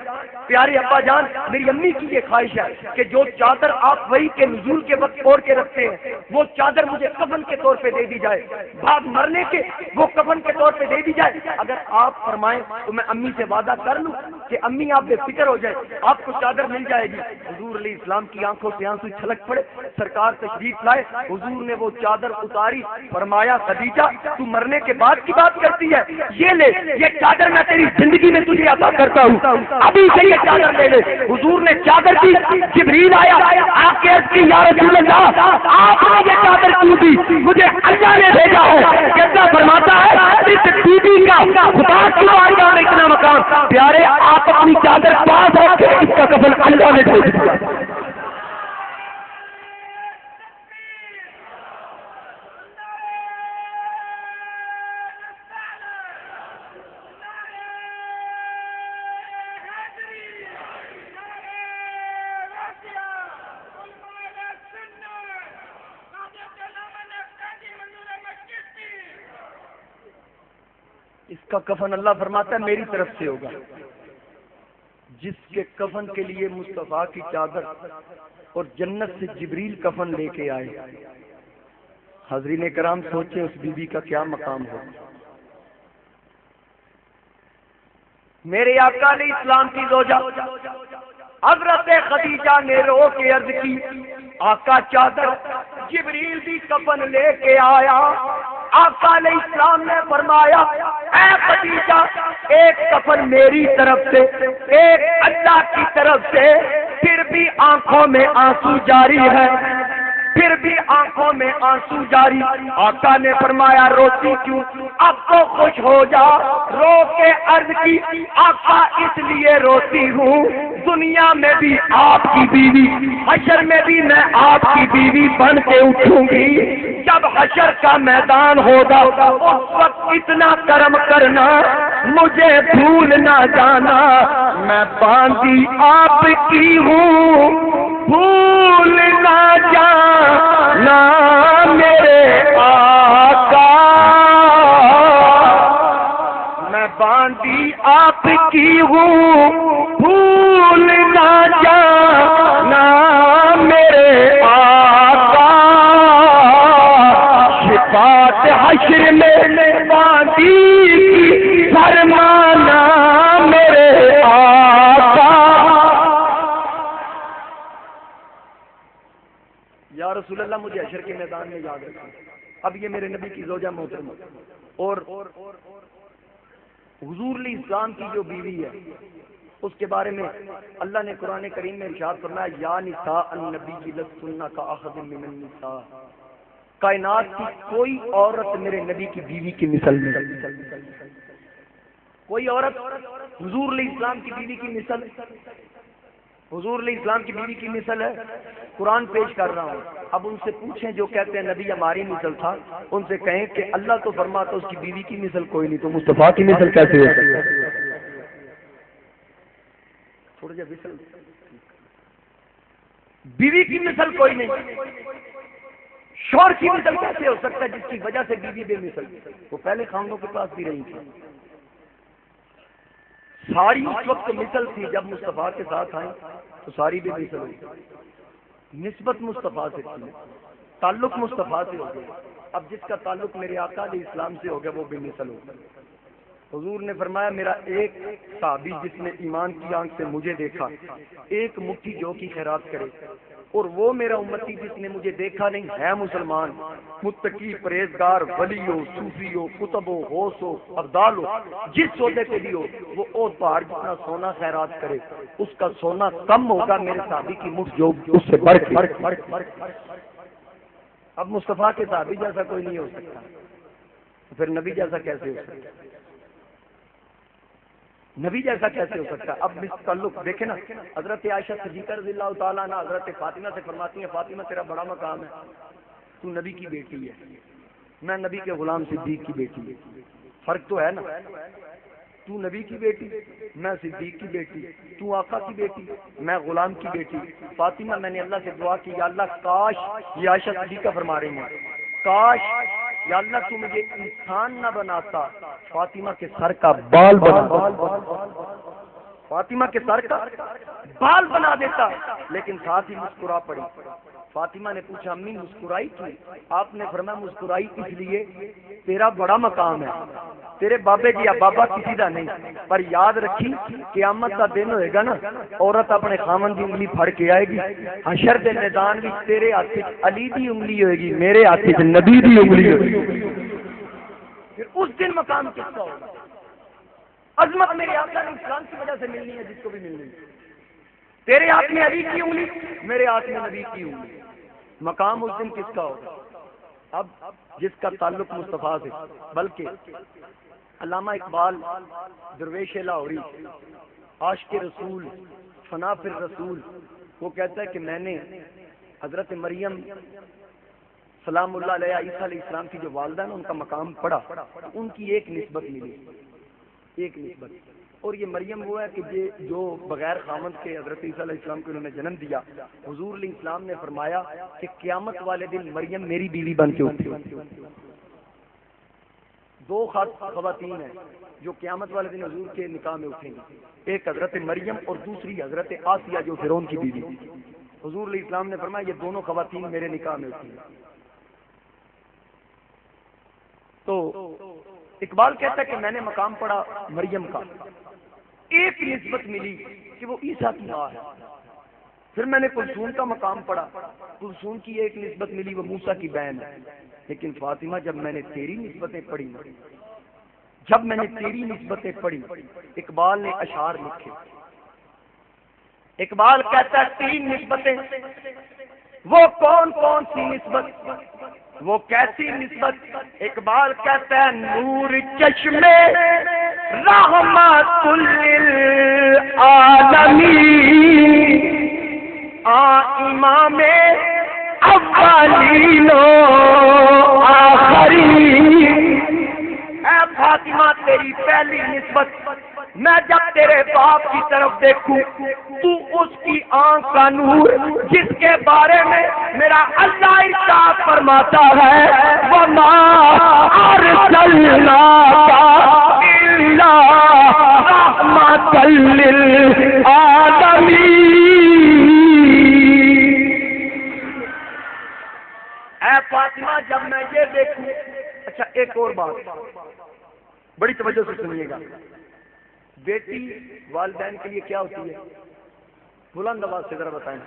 پیارے ابا جان، میری امی کی یہ خواہش ہے کہ جو چادر آپ وحی کے نزول کے وقت اوڑھ کے رکھتے ہیں وہ چادر مجھے کفن کے طور پہ دے دی جائے، بعد مرنے کے وہ کفن کے طور پہ دے دی جائے۔ اگر آپ فرمائیں تو میں امی سے وعدہ کر لوں کہ امی آپ بے فکر ہو جائے، آپ کو چادر مل جائے گی۔ حضور علیہ السلام کی آنکھوں سے آنسو چھلک پڑے، سرکار تشریف لائے، حضور نے وہ چادر اتاری، فرمایا خدیجہ تو مرنے کے بعد کی بات کرتی ہے، یہ لے، یہ چادر میں تیری زندگی میں تجھے عطا کرتا ہوں، ابھی سے یہ چادر لے لے۔ حضور نے چادر دی، جبریل آیا، آپ کے عرض کی یا رسول اللہ آپ نے یہ چادر کیوں دی، مجھے اللہ نے بھیجا ہے۔ کیسا فرماتا ہے اس بی بی کا خدا کیوں آئے گا اتنا مقام، پیارے آپ اپنی چادر پاس رکھ کے اس کا کفن اللہ نے بھیج دیا۔ اس کا کفن اللہ فرماتا ہے میری طرف سے ہوگا۔ جس کے کفن کے لیے مصطفیٰ کی چادر اور جنت سے جبریل کفن لے کے آئے، حاضرین کرام سوچے اس بی بی کا کیا مقام ہو۔ میرے آقا علیہ السلام کی زوجہ حضرت خدیجہ نے رو کے عرض کی آقا چادر، جبریل بھی کفن لے کے آیا۔ آقا علیہ السلام نے فرمایا اے خدیجہ ایک کفن میری طرف سے، ایک اللہ کی طرف سے، پھر بھی آنکھوں میں آنسو جاری ہے، پھر بھی آنکھوں میں آنسو جاری۔ آقا نے فرمایا روتی کیوں، اب تو خوش ہو جا۔ رو کے عرض کی آقا اس لیے روتی ہوں دنیا میں بھی آپ کی بیوی، حشر میں بھی میں آپ کی بیوی بن کے اٹھوں گی۔ جب حشر کا میدان ہوگا اس وقت اتنا کرم کرنا مجھے بھول نہ جانا، میں باندھی آپ کی ہوں بھول نہ جانا میرے آقا، میں باندھی بھی آپ کی ہوں بھول نہ جانا میرے آقا شفاعت حشر میں وادی کی فرمانا میرے آقا. یا رسول اللہ مجھے حشر کے میدان میں یاد رکھیں. اب یہ میرے نبی کی زوجہ محترمہ اور حضور علیہ السلام کی جو بیوی ہے اس کے بارے میں اللہ نے قرآن کریم میں ارشاد فرمایا یا نساء النبی لستن کاحد من النساء. کائنات کی کوئی عورت میرے نبی کی بیوی کی مثل نہیں. کوئی عورت حضور علیہ السلام کی بیوی کی مثل حضور علیہ السلام کی بیوی کی مثل ہے. قرآن پیش کر رہا ہوں. اب ان سے پوچھیں جو کہتے ہیں نبی ہماری مثل تھا, ان سے کہیں کہ اللہ تو فرماتا اس کی بیوی کی مثل کوئی نہیں, تو مصطفیٰ کی مثل کیسے ہو سکتی ہے؟ تھوڑا جا مثل بیوی کی مثل کوئی نہیں. شوہر کی مثل کیسے ہو سکتا ہے جس کی وجہ سے بیوی بے مثل؟ وہ پہلے خاندوں کے پاس بھی رہی تھی. ساری اس وقت مثل تھی, جب مصطفیٰ کے ساتھ آئیں تو ساری بے مثل ہوئی. نسبت مصطفیٰ سے تھی, تعلق مصطفیٰ سے ہو گیا. اب جس کا تعلق میرے آقا علیہ السلام سے ہو گیا وہ بے مثل ہو گیا. حضور نے فرمایا میرا ایک صحابی جس نے ایمان کی آنکھ سے مجھے دیکھا ایک مٹھی جو کی خیرات کرے, اور وہ میرا امتی جس نے مجھے دیکھا نہیں ہے مسلمان, متقی پرہیزگار ولی ہو صوفی ہو کتب ہو غوث ہو ابدال ہو جس سودے پہ بھی ہو, وہ اوت پہاڑ جتنا سونا خیرات کرے اس کا سونا کم ہوگا میرے صحابی کی مٹھ جو اس سے بڑھ کے. اب مصطفیٰ کے صحابی جیسا کوئی نہیں ہو سکتا, پھر نبی جیسا کیسے ہو سکتا؟ نبی جیسا کیسے ہو سکتا؟ اب تعلق دیکھیں نا, حضرت عائشہ صدیقہ رضی اللہ تعالیٰ عنہ حضرت فاطمہ سے فرماتی ہیں فاطمہ تیرا بڑا مقام ہے, تو نبی کی بیٹی ہے, میں نبی کے غلام صدیق کی بیٹی ہے. فرق تو ہے نا, تو نبی کی بیٹی میں صدیق کی بیٹی, تو آقا کی بیٹی میں غلام کی بیٹی. فاطمہ میں نے اللہ سے دعا کی یا اللہ کاش, یہ عائشہ صدیقہ فرما رہی ہیں, کاش یا اللہ تو مجھے انسان نہ بناتا, فاطمہ کے سر کا بال بنا, فاطمہ کے سر کا بال بنا دیتا. لیکن ساتھ ہی مسکرا پڑی. فاطمہ نے پوچھا امی مسکرائی کیوں؟ آپ نے فرمایا مسکرائی اس لیے تیرا بڑا مقام ہے, تیرے بابے جی بابا کسی دا نہیں, پر یاد رکھی قیامت کا دن ہوئے گا نا, عورت اپنے خامن دی انگلی پھڑ کے آئے گی, حشر دے میدان بھی تیرے ہاتھ علی دی انگلی ہوئے گی, میرے ہاتھ نبی دی انگلی ہوئے گی. پھر اس دن مقام کس کا ہوگا؟ عظمت میرے آقا علیہ السلام کی وجہ سے ملنی ہے جس کو بھی ملنی ہے. تیرے ہاتھ میں علی کی انگلی, میرے ہاتھ میں نبی کی انگلی, مقام اس دن کس کا ہوگا؟ اب جس کا تعلق مصطفیٰ سے. بلکہ علامہ اقبال درویش لاہوری عاشق رسول فنا فی الرسول, وہ کہتا ہے کہ میں نے حضرت مریم سلام اللہ علیہ عیسیٰ علیہ السلام کی جو والدہ ہے ان کا مقام پڑھا, ان کی ایک نسبت ملی, ایک نسبت. اور یہ مریم وہ ہے کہ جو بغیر خامند کے حضرت عیسیٰ علیہ السلام کو انہوں نے جنم دیا. حضور علیہ السلام نے فرمایا کہ قیامت والے دن مریم میری بیوی بن کے اٹھے. دو خواتین ہیں جو قیامت والے دن حضور کے نکاح میں اٹھیں گی, ایک حضرت مریم اور دوسری حضرت آسیہ جو فرعون کی بیوی. حضور علیہ السلام نے فرمایا یہ دونوں خواتین میرے نکاح میں اٹھیں گی. تو اقبال کہتا ہے کہ میں نے مقام پڑھا مریم کا, ایک نسبت ملی کہ وہ عیسیٰ کی ماں ہے. پھر میں نے کلثوم کا مقام پڑھا, کلثوم کی ایک نسبت ملی وہ موسیٰ کی بہن ہے. لیکن فاطمہ جب میں نے تیری نسبتیں پڑھی, جب میں نے تیری نسبتیں پڑھی, اقبال نے اشعار لکھے. اقبال کہتا ہے تین نسبتیں, وہ کون کون سی نسبت, وہ کیسی نسبت؟ اقبال کہتا ہے نور چشمے رحمت للعالمین امام اولین و آخرین. اے فاطمہ تیری پہلی نسبت, میں جب تیرے باپ کی طرف دیکھوں تو اس کی آنکھ کا نور جس کے بارے میں میرا اللہ ارشاد فرماتا ہے وَمَا أَرْسَلْنَاكَ إِلَّا للعالمین۔ اے فاطمہ جب میں یہ دیکھوں، اچھا ایک اور بات بڑی توجہ سے سنیے گا، بیٹی والدین کے لیے کیا ہوتی ہے؟ بلند آواز سے ذرا بتائیں۔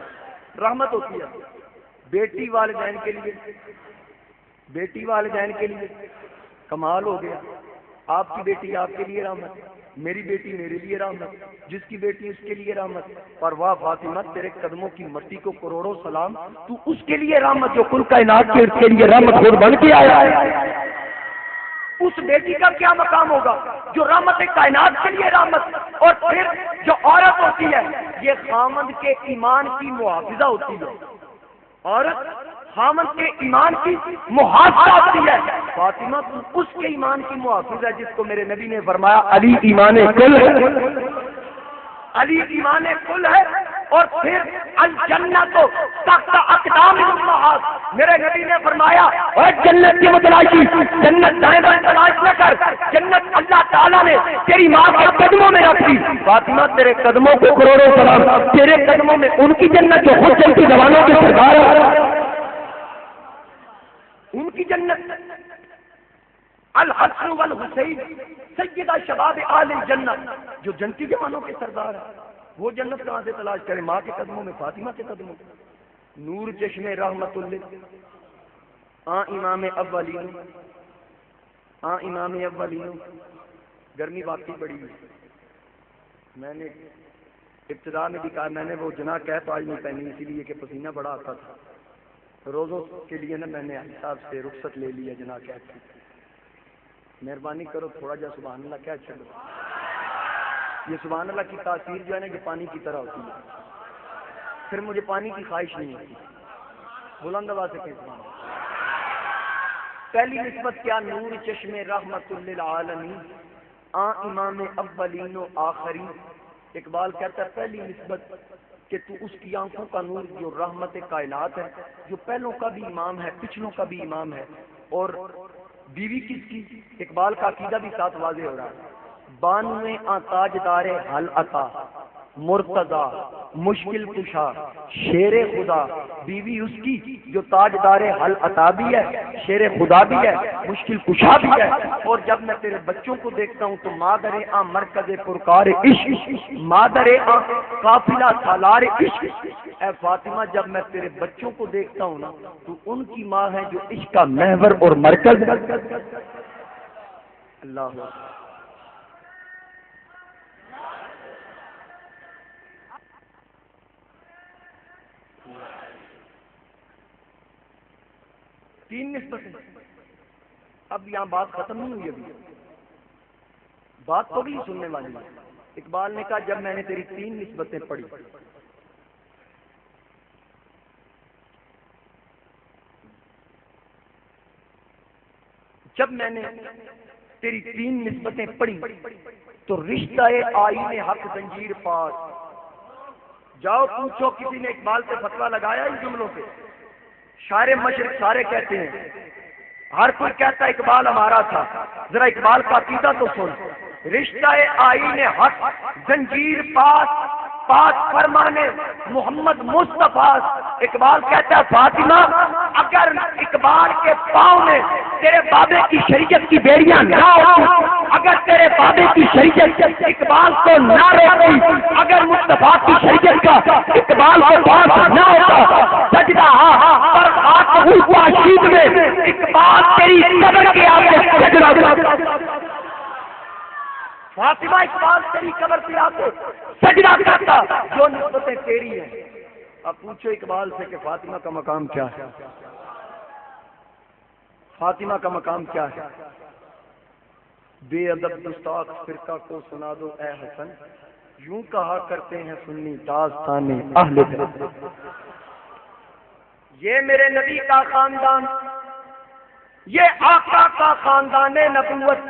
رحمت ہوتی ہے۔ بیٹی والدین کے لیے، بیٹی والدین کے لیے کمال ہو گیا۔ آپ کی بیٹی آپ کے لیے رحمت، میری بیٹی میرے لیے رحمت، جس کی بیٹی اس کے لیے رحمت۔ پر واہ فاطمہ تیرے قدموں کی مٹی کو کروڑوں سلام، تو اس کے لیے رحمت جو کل کائنات کے اس کے لیے رحمت خود بن کے آیا ہے۔ اس بیٹی کا کیا مقام ہوگا جو رحمت کائنات کے لیے رحمت، اور پھر جو عورت ہوتی ہے یہ خامند کے ایمان کی محافظہ ہوتی ہے۔ عورت خامند کے ایمان کی محافظہ ہوتی ہے۔ فاطمہ تو اس کے ایمان کی محافظ ہے جس کو میرے نبی نے فرمایا علی ایمان کل ہے، علی ایمان کل ہے۔ اور پھر الجنت تحت اقدام الامہات، میرے نبی نے فرمایا اور جنت کی متلاشی، جنت دائیں بائیں تلاش نہ کر، جنت اللہ تعالیٰ نے تیری ماں کے قدموں میں رکھ دی۔ فاطمہ تیرے قدموں کو کروڑوں سلام، تیرے قدموں میں ان کی جنت جو خود چلتی زبانوں کے سردار ہے، ان کی جنت۔ الحسن والحسین سیدہ شباب آل الجنت، جو جنتی جوانوں کے سردار ہے، وہ جنت کہاں سے تلاش کرے؟ ماں کے قدموں میں، فاطمہ کے قدموں میں۔ نور چشم رحمت اللہ امام اولین، امام اولین۔ گرمی واقعی بڑی ہے، میں نے ابتدا میں بھی کہا، میں نے وہ جناح کہہ تو آج نہیں پہنی اسی لیے کہ پسینہ بڑا آتا تھا، روزوں کے لیے نا میں نے حساب سے رخصت لے لیا جناح کہہ کے۔ مہربانی کرو تھوڑا جا سبحان اللہ کیا چلو، یہ سبحان اللہ کی تاثیر جو ہے نا یہ پانی کی طرح ہوتی ہے، پھر مجھے پانی کی خواہش نہیں ہوتی۔ بلند آواز سے کہیں سبحان اللہ۔ پہلی نسبت کیا؟ نور چشم رحمت للعالمین، امام اولین و آخرین۔ اقبال کہتا ہے پہلی نسبت کہ تو اس کی آنکھوں کا نور جو رحمت کائنات ہے، جو پہلوں کا بھی امام ہے پچھلوں کا بھی امام ہے۔ اور بیوی کس کی؟ اقبال کا عقیدہ بھی ساتھ واضح ہو رہا ہے، بانویں تاجدار حل عطا مرتضی مشکل کشا شیر خدا۔ بیوی اس کی جو تاجدار حل عطا بھی ہے، شیر خدا بھی ہے، مشکل کشا بھی ہے۔ اور جب میں تیرے بچوں کو دیکھتا ہوں تو مادر مرکز پرکار عشق، مادر قافلہ سالار عشق۔ اے فاطمہ جب میں تیرے بچوں کو دیکھتا ہوں نا تو ان کی ماں ہے جو عشق کا محور اور مرکز۔ اللہ تین نسبتیں۔ اب یہاں بات ختم نہیں ہوئی، ابھی بات تو بھی سننے والی ہے۔ اقبال نے کہا جب میں نے تیری تین نسبتیں پڑھی، جب میں نے تیری تین نسبتیں پڑھی تو رشتہ آئین حق زنجیر پاس۔ جاؤ پوچھو کسی نے اقبال سے فتویٰ لگایا ان جملوں پہ؟ شاعر مشرق سارے کہتے ہیں، ہر کوئی کہتا ہے اقبال ہمارا تھا۔ ذرا اقبال کا عقیدہ تو سن، رشتہ آئین حق زنجیر پاس، پاس فرمانے محمد مصطفیٰ۔ اقبال کہتا ہے فاطمہ اگر اقبال کے پاؤں میں تیرے بابے کی شریعت کی بیڑیاں نہ ہوتی، اگر تیرے بابے کی شریعت اقبال کو نہ روکتی، اگر مصطفیٰ کی شریعت کا اقبال کو پاس نہ ہوتا، سجدہ پر خاک ہوئی پاشید میں اقبال تیری قبر کے آگے سجدہ کرتا۔ فاطمہ اقبال تیری قبر پہ آ کے سجدہ کرتا۔ جو نسبتیں تیری ہیں، اب پوچھو اقبال سے کہ فاطمہ کا مقام کیا ہے؟ فاطمہ کا مقام کیا ہے؟ بے ادب گستاخ فرقہ کو سنا دو اے حسن، یوں کہا کرتے ہیں سنی داستان اہل بیت۔ یہ میرے نبی کا خاندان، یہ آقا کا خاندان نبوت،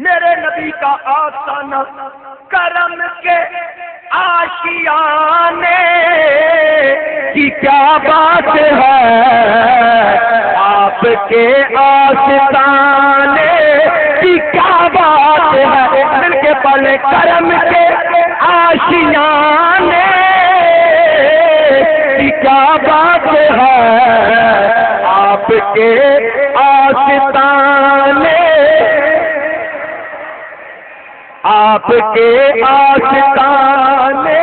میرے نبی کا آستانہ، کرم کے آشیانے کی کیا بات ہے، آپ کے آستانے کی کیا بات ہے مل کے پلے کرم کے آشیانے کی کیا بات ہے آپ کے آستانے آپ کے آستانے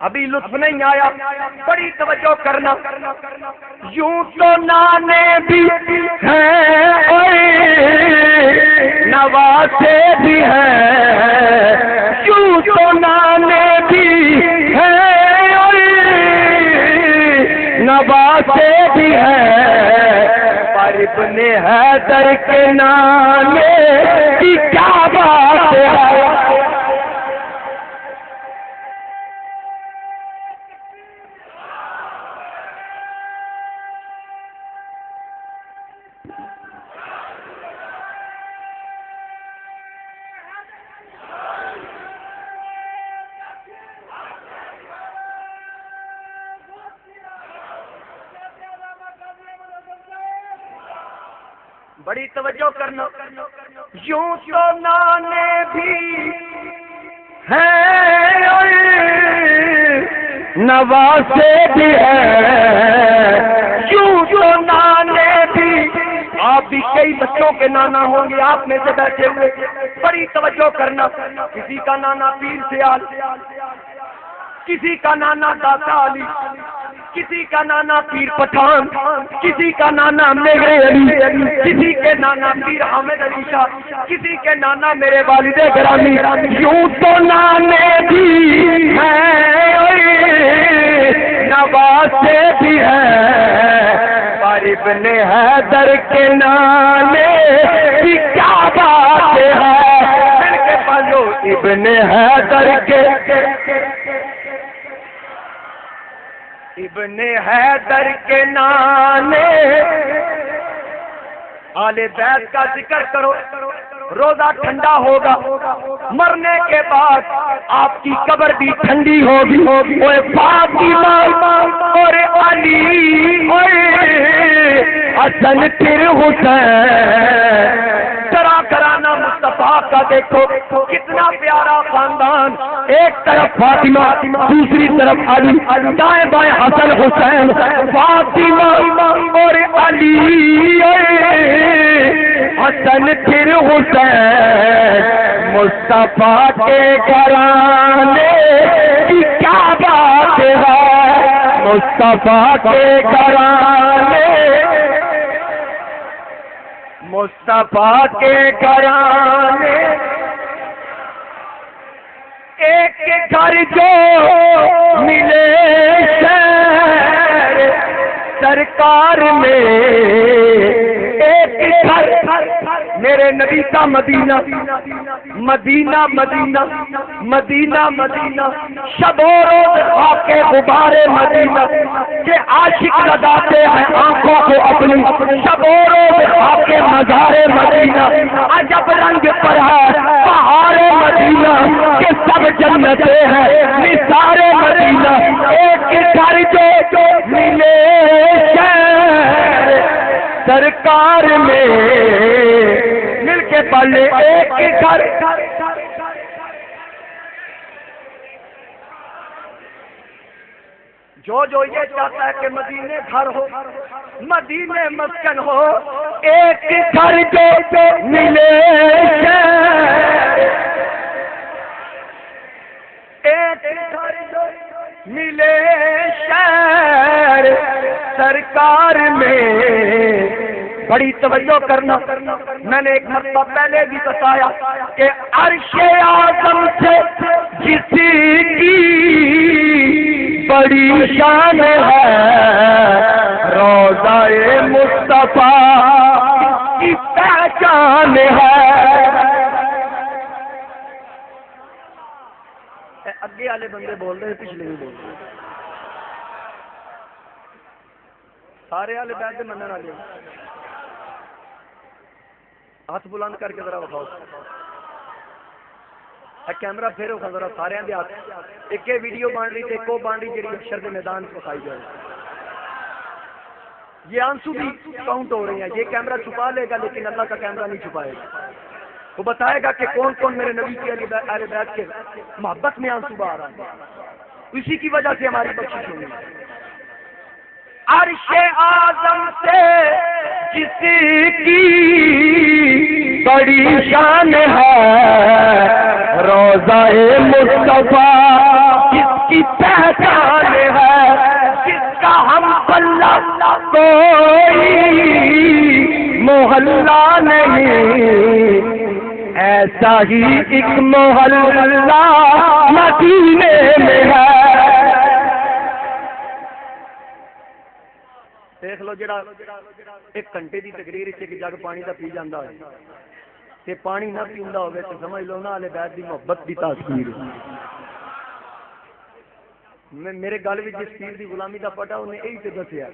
ابھی لطف نہیں آیا بڑی توجہ کرنا یوں تو نانے بھی ہیں اور نواسے بھی ہیں یوں تو نانے بھی ہیں اور نواسے بھی ہیں پر ابن حیدر کے نانے کی کیا بات ہے بڑی توجہ کرنا یوں تو نانے بھی ہیں اور نواسے بھی ہیں یوں تو نانے بھی آپ بھی کئی بچوں کے نانا ہوں گے آپ میں سے بیٹھے ہوئے بڑی توجہ کرنا کسی کا نانا پیر سیال کسی کا نانا داتا علی کسی کا نانا پیر پٹھان کسی کا نانا میرے علی کسی کے نانا پیر حامد علی شاہ کسی کے نانا میرے والد گرامی یوں تو نانے بھی ہیں اور نواسے بھی ہیں پر ابن حیدر کے نانے کی کیا بات ہے مل کے پلو ابن حیدر کے ابن حیدر کے نانے آل بیت کا ذکر کرو روزہ ٹھنڈا ہوگا مرنے کے بعد آپ کی قبر بھی ٹھنڈی ہوگی اوے فاطمہ اور علی اور حسن پھر حسین طرح کرانا مصطفیٰ کا دیکھو کتنا پیارا خاندان ایک طرف فاطمہ دوسری طرف علی دائیں بائیں حسن حسین فاطمہ اور علی حسن پھر حسین مصطفیٰ کے گھرانے کی کیا بات ہے مصطفیٰ کے گھرانے مصطفیٰ کے گھرانے ایک گھر جو ملے شہر سرکار میں ایک گھر میرے نبی کا مدینہ مدینہ مدینہ مدینہ مدینہ شب و روز خاک غبار مدینہ کہ عاشق لگاتے ہیں آنکھوں کو اپنی شب و روز خاک مزار مدینہ عجب رنگ پر ہے بہار مدینہ کہ سب جنتے ہیں نثار مدینہ ایک گھر جو ملے شہر سرکار میں مل کے پلے ایک گھر جو یہ چاہتا ہے کہ مدینے گھر ہو مدینے مسکن ہو ایک گھر جو ملے ایک گھر جو ملے شہر سرکار میں بڑی توجہ کرنا میں نے ایک مرتبہ پہلے بھی بتایا کہ عرش اعظم سے کسی کی بڑی شان ہے روضہ مصطفیٰ کی پہچان ہے اگے والے بندے بول رہے پچھلے بھی بول رہے سارے والے بیٹھ کے منن والے ہاتھ بلند کر کے ذرا بتاؤ کیمرہ پھر ہوگا ذرا سارے دے ہاتھ ایک ویڈیو بن رہی تھی ایک وہ بن رہی جی اشر کے میدان سے بتائی جائے یہ آنسو بھی کاؤنٹ ہو رہے ہیں. یہ کیمرہ چھپا لے گا لیکن اللہ کا کیمرہ نہیں چھپائے گا. وہ بتائے گا کہ کون کون میرے نبی کی اہل بیت کے محبت میں آنسو بہا رہا ہے. اسی کی وجہ سے ہماری بخشش ہوگی. عرش اعظم سے جس کی بڑی شان ہے، روضہ مصطفیٰ جس کی پہچان ہے، جس کا ہم پلہ کوئی محلہ نہیں، ایسا ہی ایک محلہ مدینے میں ہے. دیکھ لو جڑا ایک گھنٹے دی تقریر ایک جگ پانی دا پی جاندہ ہے تے پانی نہ پیندا ہوے تے سمجھ لو نا اہل بیت دی محبت دی تاثیر. میرے گل وچ جس پیر دی غلامی دا پٹا انہیں یہی تے دسیا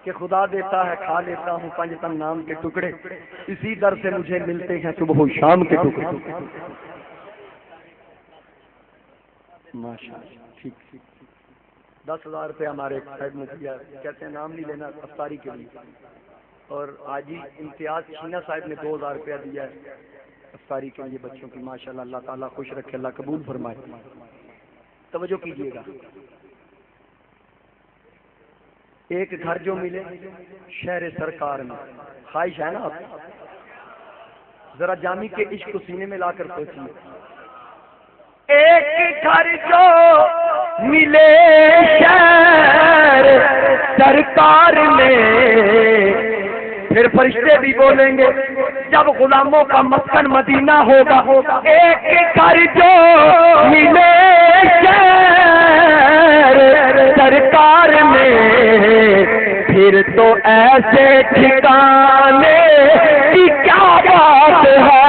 کہ خدا دیتا ہے کھا لیتا ہوں پنج تن نام کے ٹکڑے، اسی در سے مجھے ملتے ہیں صبح و شام کے ٹکڑے. ماشاءاللہ ٹھیک. 10,000 روپے ہمارے صاحب نے دیا، کہتے ہیں نام نہیں لینا افطاری کے لیے. اور حاجی امتیاز شینا صاحب نے 2,000 روپیہ دیا ہے افطاری کے لیے بچوں کی. ماشاءاللہ اللہ تعالیٰ خوش رکھے، اللہ قبول فرمائے. توجہ کیجیے گا. ایک گھر جو ملے شہر سرکار میں، خواہش ہے نا آپ ذرا جامی کے عشق کو سینے میں لا کر سوچیے. ایک گھر جو ملے شہر سرکار میں، پھر فرشتے بھی بولیں گے جب غلاموں کا مسکن مدینہ ہوگا. ایک گھر جو ملے شہر سرکار میں، پھر تو ایسے ٹھکانے کی کیا بات ہے.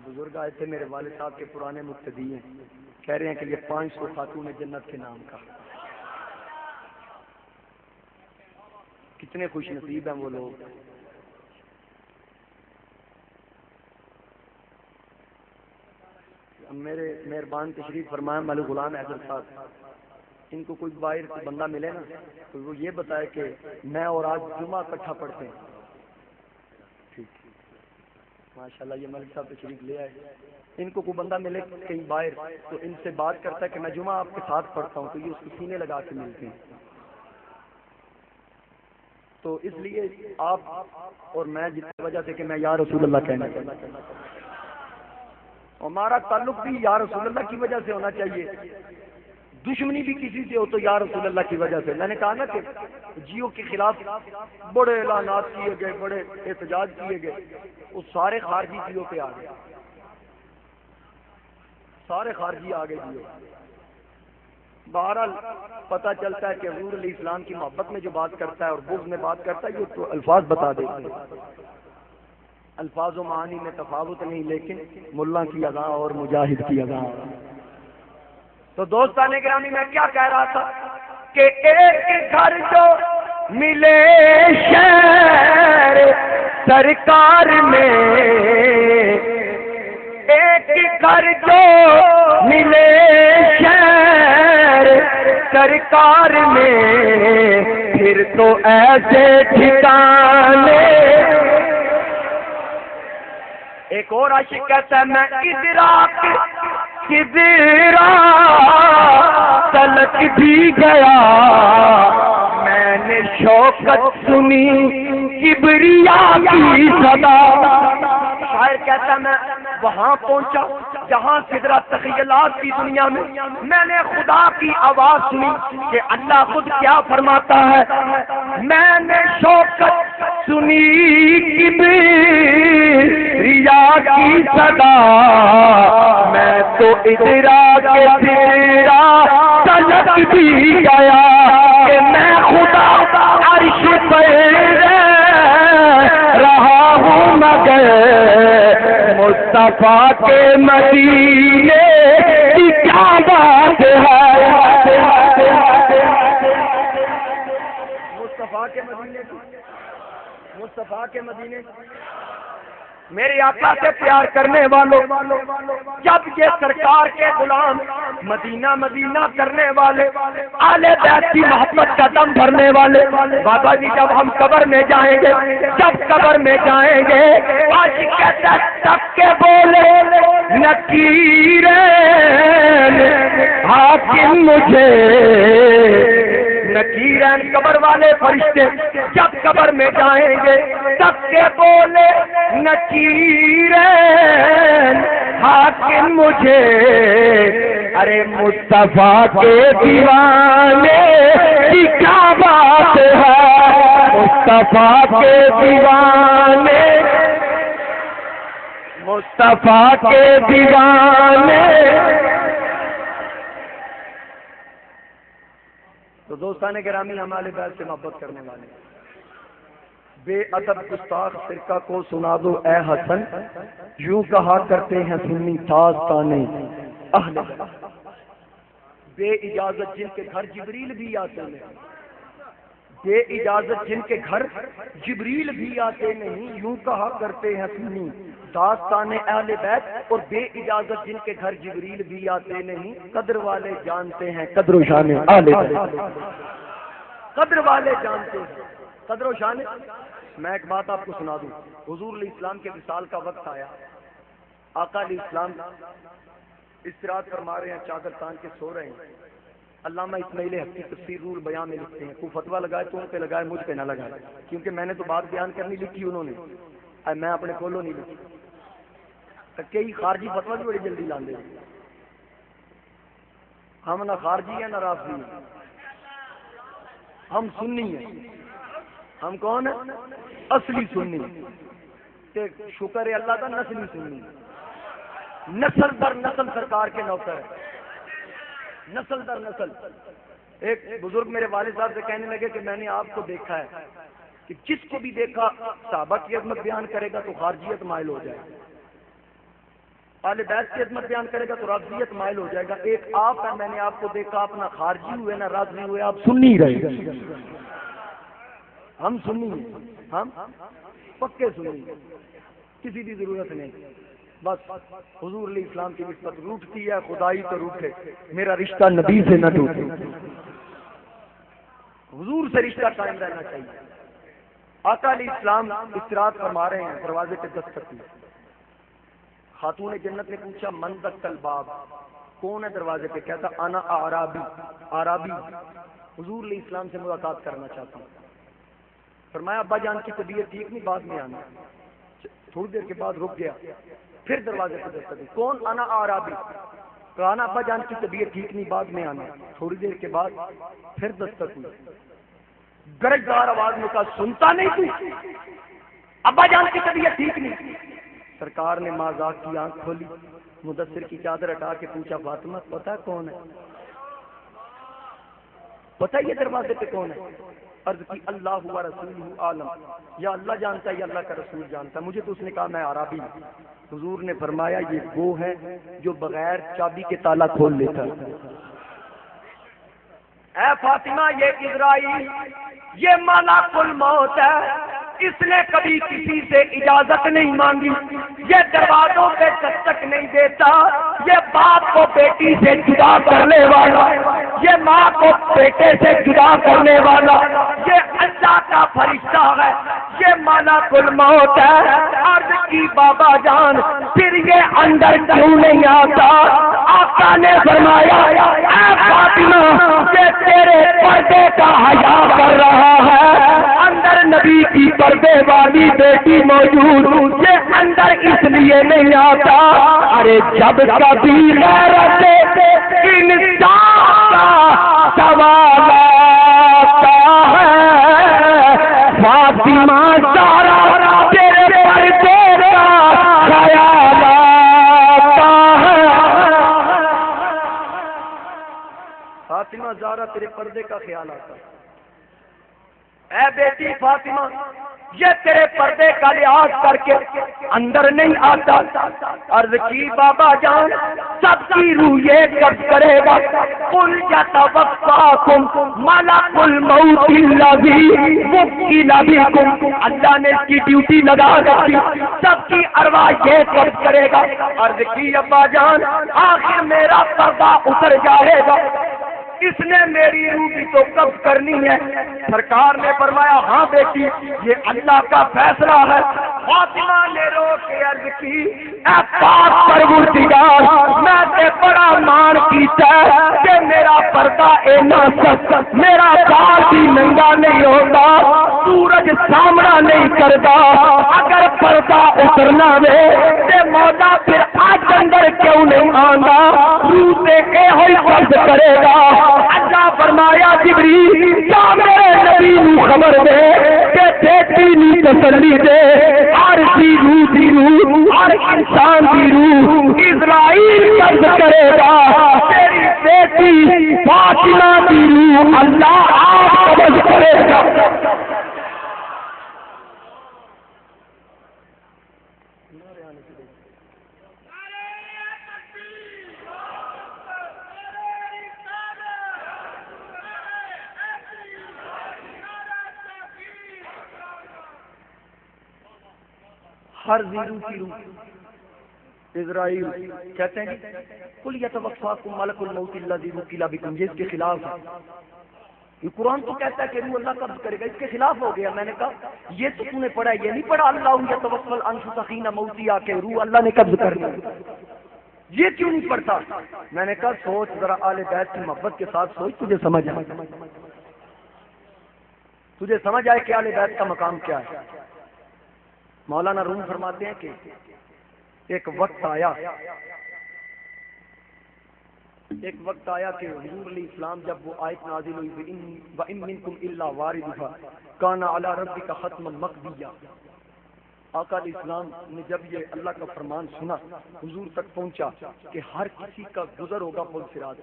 بزرگ آئے تھے میرے والد صاحب کے پرانے مقتدی ہیں، کہہ رہے ہیں کہ یہ 500 خاتون جنت کے نام کا. کتنے خوش نصیب ہیں وہ لوگ. میرے مہربان تشریف فرمائے مولوی غلام حیدر صاحب، ان کو کوئی باہر بندہ ملے نا تو وہ یہ بتائے کہ میں اور آج جمعہ اکٹھا پڑھتے ہیں. ماشاءاللہ یہ ملک صاحب تشریف لے آئے. ان کو کوئی بندہ ملے کہیں باہر تو ان سے بات کرتا ہے کہ میں جمعہ آپ کے ساتھ پڑھتا ہوں، تو یہ اس کو سینے لگا کے ملتے ہیں. تو اس لیے آپ اور میں جس وجہ سے کہ میں یا رسول اللہ کہنا چاہتا ہوں، ہمارا تعلق بھی یا رسول اللہ کی وجہ سے ہونا چاہیے. دشمنی بھی کسی سے ہو تو یا رسول اللہ کی وجہ سے. میں نے کہا نا کہ جیو کے خلاف بڑے اعلانات کیے گئے، بڑے احتجاج کیے گئے، وہ سارے خارجی جیو پہ آ گئے، سارے خارجی آ گئے جیو. بہرحال پتہ چلتا ہے کہ حضور علیہ السلام کی محبت میں جو بات کرتا ہے اور بغض میں بات کرتا ہے یہ تو الفاظ بتا دیتے ہیں. الفاظ و معانی میں تفاوت نہیں، لیکن ملا کی اذان اور مجاہد کی اذان. تو دوستان گرامی میں کیا کہہ رہا تھا کہ ایک گھر جو ملے شہر سرکار میں، ایک گھر جو ملے شہر سرکار میں، پھر تو ایسے ٹھکانے. ایک اور عاشق کہتا ہے میں ادراک کدرا تلک بھی گیا، میں نے شوقت سنی کبریا کی صدا. شاعر کہتا ہے میں وہاں پہنچا جہاں سدرۃ تخیلات کی دنیا میں نے خدا کی آواز سنی کہ اللہ خود کیا فرماتا ہے. میں نے شوقت سنی کبریا کی صدا، میں تو ادرا کے تیرا تلک بھی گیا کہ میں خدا عرش پر رہا ہوں مگر مصطفیٰ کے مدینے کی کیا بات ہے. مصطفیٰ کے مدینے مصطفیٰ کے مدینے میرے آقا سے پیار کرنے والوں، جب یہ سرکار کے غلام مدینہ مدینہ کرنے والے، آل بیت کی محبت کا دم بھرنے والے، بابا جی جب ہم قبر میں جائیں گے، جب قبر میں جائیں گے، آج کہتا سب کے بولے نکیرین حاکم مجھے، نکیرین قبر والے فرشتے جب قبر میں جائیں گے، سب کے بولے نکیرین حاکم مجھے، ارے مصطفیٰ کے دیوانے کی کیا بات ہے، مصطفیٰ کے دیوانے، مصطفیٰ کے دیوانے. تو دوستان گرامی، ہمارے بیت سے محبت کرنے والے، بے ادب گستاخ فرقہ کو سنا دو اے حسن، یوں کہا کرتے ہیں سنی داستانے اہل، بے اجازت جن کے گھر جبریل بھی آتے ہیں، بے اجازت جن کے گھر جبریل بھی آتے نہیں، یوں کہا کرتے ہیں سنی داستان اہل بیت، اور بے اجازت جن کے گھر جبریل بھی آتے نہیں، قدر والے جانتے ہیں قدر و شان اہل بیت، قدر والے جانتے ہیں قدر و شان. میں ایک بات آپ کو سنا دوں، حضور علیہ السلام کے وصال کا وقت آیا، آقا علیہ السلام استراحت فرما رہے ہیں، چادر تان کے سو رہے ہیں. علامہ اسماعیل حقی تفسیر رول بیان میں لکھتے ہیں، کوئی فتویٰ لگائے تو ان پہ لگائے، مجھ پہ نہ لگائے، کیونکہ میں نے تو بات بیان کرنی لکھی انہوں نے، میں اپنے کولوں نہیں لکھی. کئی خارجی فتویٰ بھی بڑی جلدی لاندے ہیں، ہم نہ خارجی ہیں نہ رافضی ہیں، ہم سنی ہیں. ہم کون ہیں؟ اصلی سنی. شکر ہے اللہ کا، نسلی سنی، نسل در نسل سرکار کے نوکر ہے، نسل در نسل. ایک بزرگ میرے والد صاحب سے کہنے لگے کہ میں نے آپ کو دیکھا ہے کہ جس کو بھی دیکھا صحابہ کی عظمت بیان کرے گا تو خارجیت مائل ہو جائے گا، اہل بیت کی عظمت بیان کرے گا تو رافضیت مائل ہو جائے گا. ایک آپ ہے، میں نے آپ کو دیکھا، آپ نہ خارجی ہوئے نہ رافضی ہوئے، آپ سنی رہے. ہم سنی ہیں، ہم پکے سنی ہیں، کسی بھی ضرورت نہیں. بس حضور علیہ السلام کی نسبت روٹتی ہے، خدائی تو روٹے، میرا رشتہ نبی سے نہ ٹوٹے، حضور سے رشتہ قائم رہنا چاہیے. آقا علیہ السلام استراحت فرما رہے ہیں، دروازے پہ دستک کی. خاتون جنت نے پوچھا من دق الباب، کون ہے دروازے پہ؟ کہتا انا اعرابی، اعرابی حضور علیہ السلام سے ملاقات کرنا چاہتا ہوں. فرمایا ابا جان کی طبیعت ٹھیک نہیں، بعد میں آنا. تھوڑی دیر کے بعد رک گیا، پھر دروازے پہ دستک دی. کون؟ انا اعرابی. کہا نا ابا جان کی طبیعت ٹھیک نہیں، بعد میں آنا. تھوڑی دیر کے بعد پھر دستک ہوئی، گرجدار آواز میں کہا سنتا نہیں تو؟ ابا جان کی طبیعت ٹھیک نہیں. سرکار نے مازاق کی آنکھ کھولی، مدثر کی چادر ہٹا کے پوچھا فاطمہ پتہ کون ہے؟ پتہ یہ دروازے پہ کون ہے؟ عرض کی اللہ ہوا رسول عالم، یا اللہ جانتا ہے یا اللہ کا رسول جانتا ہے. مجھے تو اس نے کہا میں عربی. حضور نے فرمایا یہ وہ ہے جو بغیر چابی کے تالا کھول لیتا ہے. اے فاطمہ یہ اسرائیل، یہ ملک الموت ہے، اس نے کبھی کسی سے اجازت نہیں مانگی، یہ دروازوں پہ دستک نہیں دیتا، یہ باپ کو بیٹی سے جدا کرنے والا، یہ ماں کو بیٹے سے جدا کرنے والا، یہ اللہ کا فرشتہ ہے، یہ ملک الموت ہے. عرض کی بابا جان پھر یہ اندر کیوں نہیں آتا؟ آقا نے فرمایا اے فاطمہ یہ تیرے پردے کا حیا کر رہا ہے، اندر نبی کی پردے والی بیٹی موجود، یہ اندر اس لیے نہیں آتا. ارے جب کبھی غیرت انسان کا سوال آتا ہے، فاطمہ زہرا تیرے پردے کا خیال آتا ہے. فاطمہ زہرا تیرے پردے کا خیال آتا ہے. اے بیٹی فاطمہ یہ تیرے پردے کا لحاظ کر کے اندر نہیں آتا. عرض کی بابا جان سب کی روح یہ قبض کرے گا. قل یتوفاکم ملک الموت الذی وکل بکم. اللہ نے اس کی ڈیوٹی لگا رکھی سب کی ارواح یہ قبض کرے گا. عرض کی ابا جان آخر میرا پردہ اتر جائے گا اس نے میری روح بھی تو قبض کرنی ہے. سرکار نے فرمایا ہاں بیٹی یہ اللہ کا فیصلہ ہے. فاطمہ نے رو کے عرض کی اے پاک پروردگار میں تے بڑا مان کیتا ہے کہ میرا پردہ اینا سخت میرا بال بھی ننگا نہیں ہوتا سورج سامنا نہیں کرتا. اگر پردہ اترنا وے تے مولا پھر آج اندر کیوں نہیں آندا روح سے اے ہوئی قبض کرے گا. اللہ فرمایا جبریل کیا میرے نبی نو خبر دے کہ بیٹی نی تسلی دے ہر کی روح دی روح ہر انسان دی روح اسرائیل قبض کرے گا. تیری بیٹی فاطمہ دی روح اللہ آپ قبض کرے گا. ہر زیرو کی روح اسرائیل کہتے ہیں قل یتوفاکم ملک الموت الذی وکل بکم. یہ اس کے خلاف ہے. یہ قرآن تو کہتا ہے کہ روح اللہ قبض کرے گا. اس کے خلاف ہو گیا. میں نے کہا یہ تو تم نے پڑھا یہ نہیں پڑھا اللہ یتوفى الانفس حین موتها کہ روح اللہ نے قبض کرنا. یہ کیوں نہیں پڑھتا؟ میں نے کہا سوچ ذرا آل بیت کی محبت کے ساتھ سوچ تجھے سمجھ آئے. تجھے سمجھ آئے کہ آل بیت کا مقام کیا ہے. مولانا روم فرماتے ہیں کہ ایک وقت آیا کہ حضور علیہ السلام جب وہ آیت نازل ہوئی وَإِن مِّنكُمْ إِلَّا وَارِدُهَا كَانَ عَلَى رَبِّكَ حَتْمًا مَقْضِيًّا. آقا علیہ السلام نے جب یہ اللہ کا فرمان سنا حضور تک پہنچا کہ ہر کسی کا گزر ہوگا پل صراط.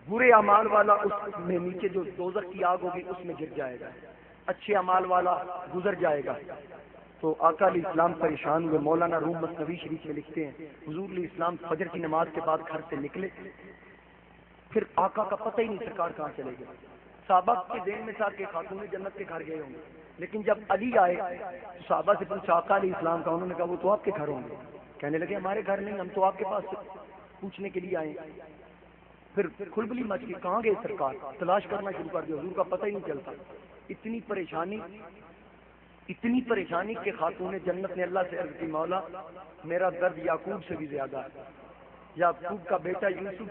برے اعمال والا اس میں نیچے جو دوزخ کی آگ ہوگی اس میں گر جائے گا. اچھے اعمال والا گزر جائے گا. تو آقا علیہ السلام پریشان ہوئے. مولانا روم مثنوی شریف میں لکھتے ہیں حضور علیہ السلام فجر کی نماز کے بعد گھر سے نکلے. پھر آقا کا پتہ ہی نہیں سرکار کہاں چلے گئے. صحابہ کے ذہن میں تھا کہ خاتون جنت کے گھر گئے ہوں گے. لیکن جب علی آئے تو صحابہ سے پوچھا آقا علیہ السلام کا. انہوں نے کہا وہ تو آپ کے گھر ہوں گے. کہنے لگے ہمارے گھر نہیں ہم تو آپ کے پاس پوچھنے کے لیے آئے. پھر کھلبلی مچ گئی کہاں گئے سرکار. تلاش کرنا شروع کر دیا. حضور کا پتہ ہی نہیں چلتا. اتنی پریشانی کہ خاتون جنت نے اللہ سے عرض کی مولا میرا درد یعقوب سے بھی زیادہ ہے. یعقوب کا بیٹا یوسف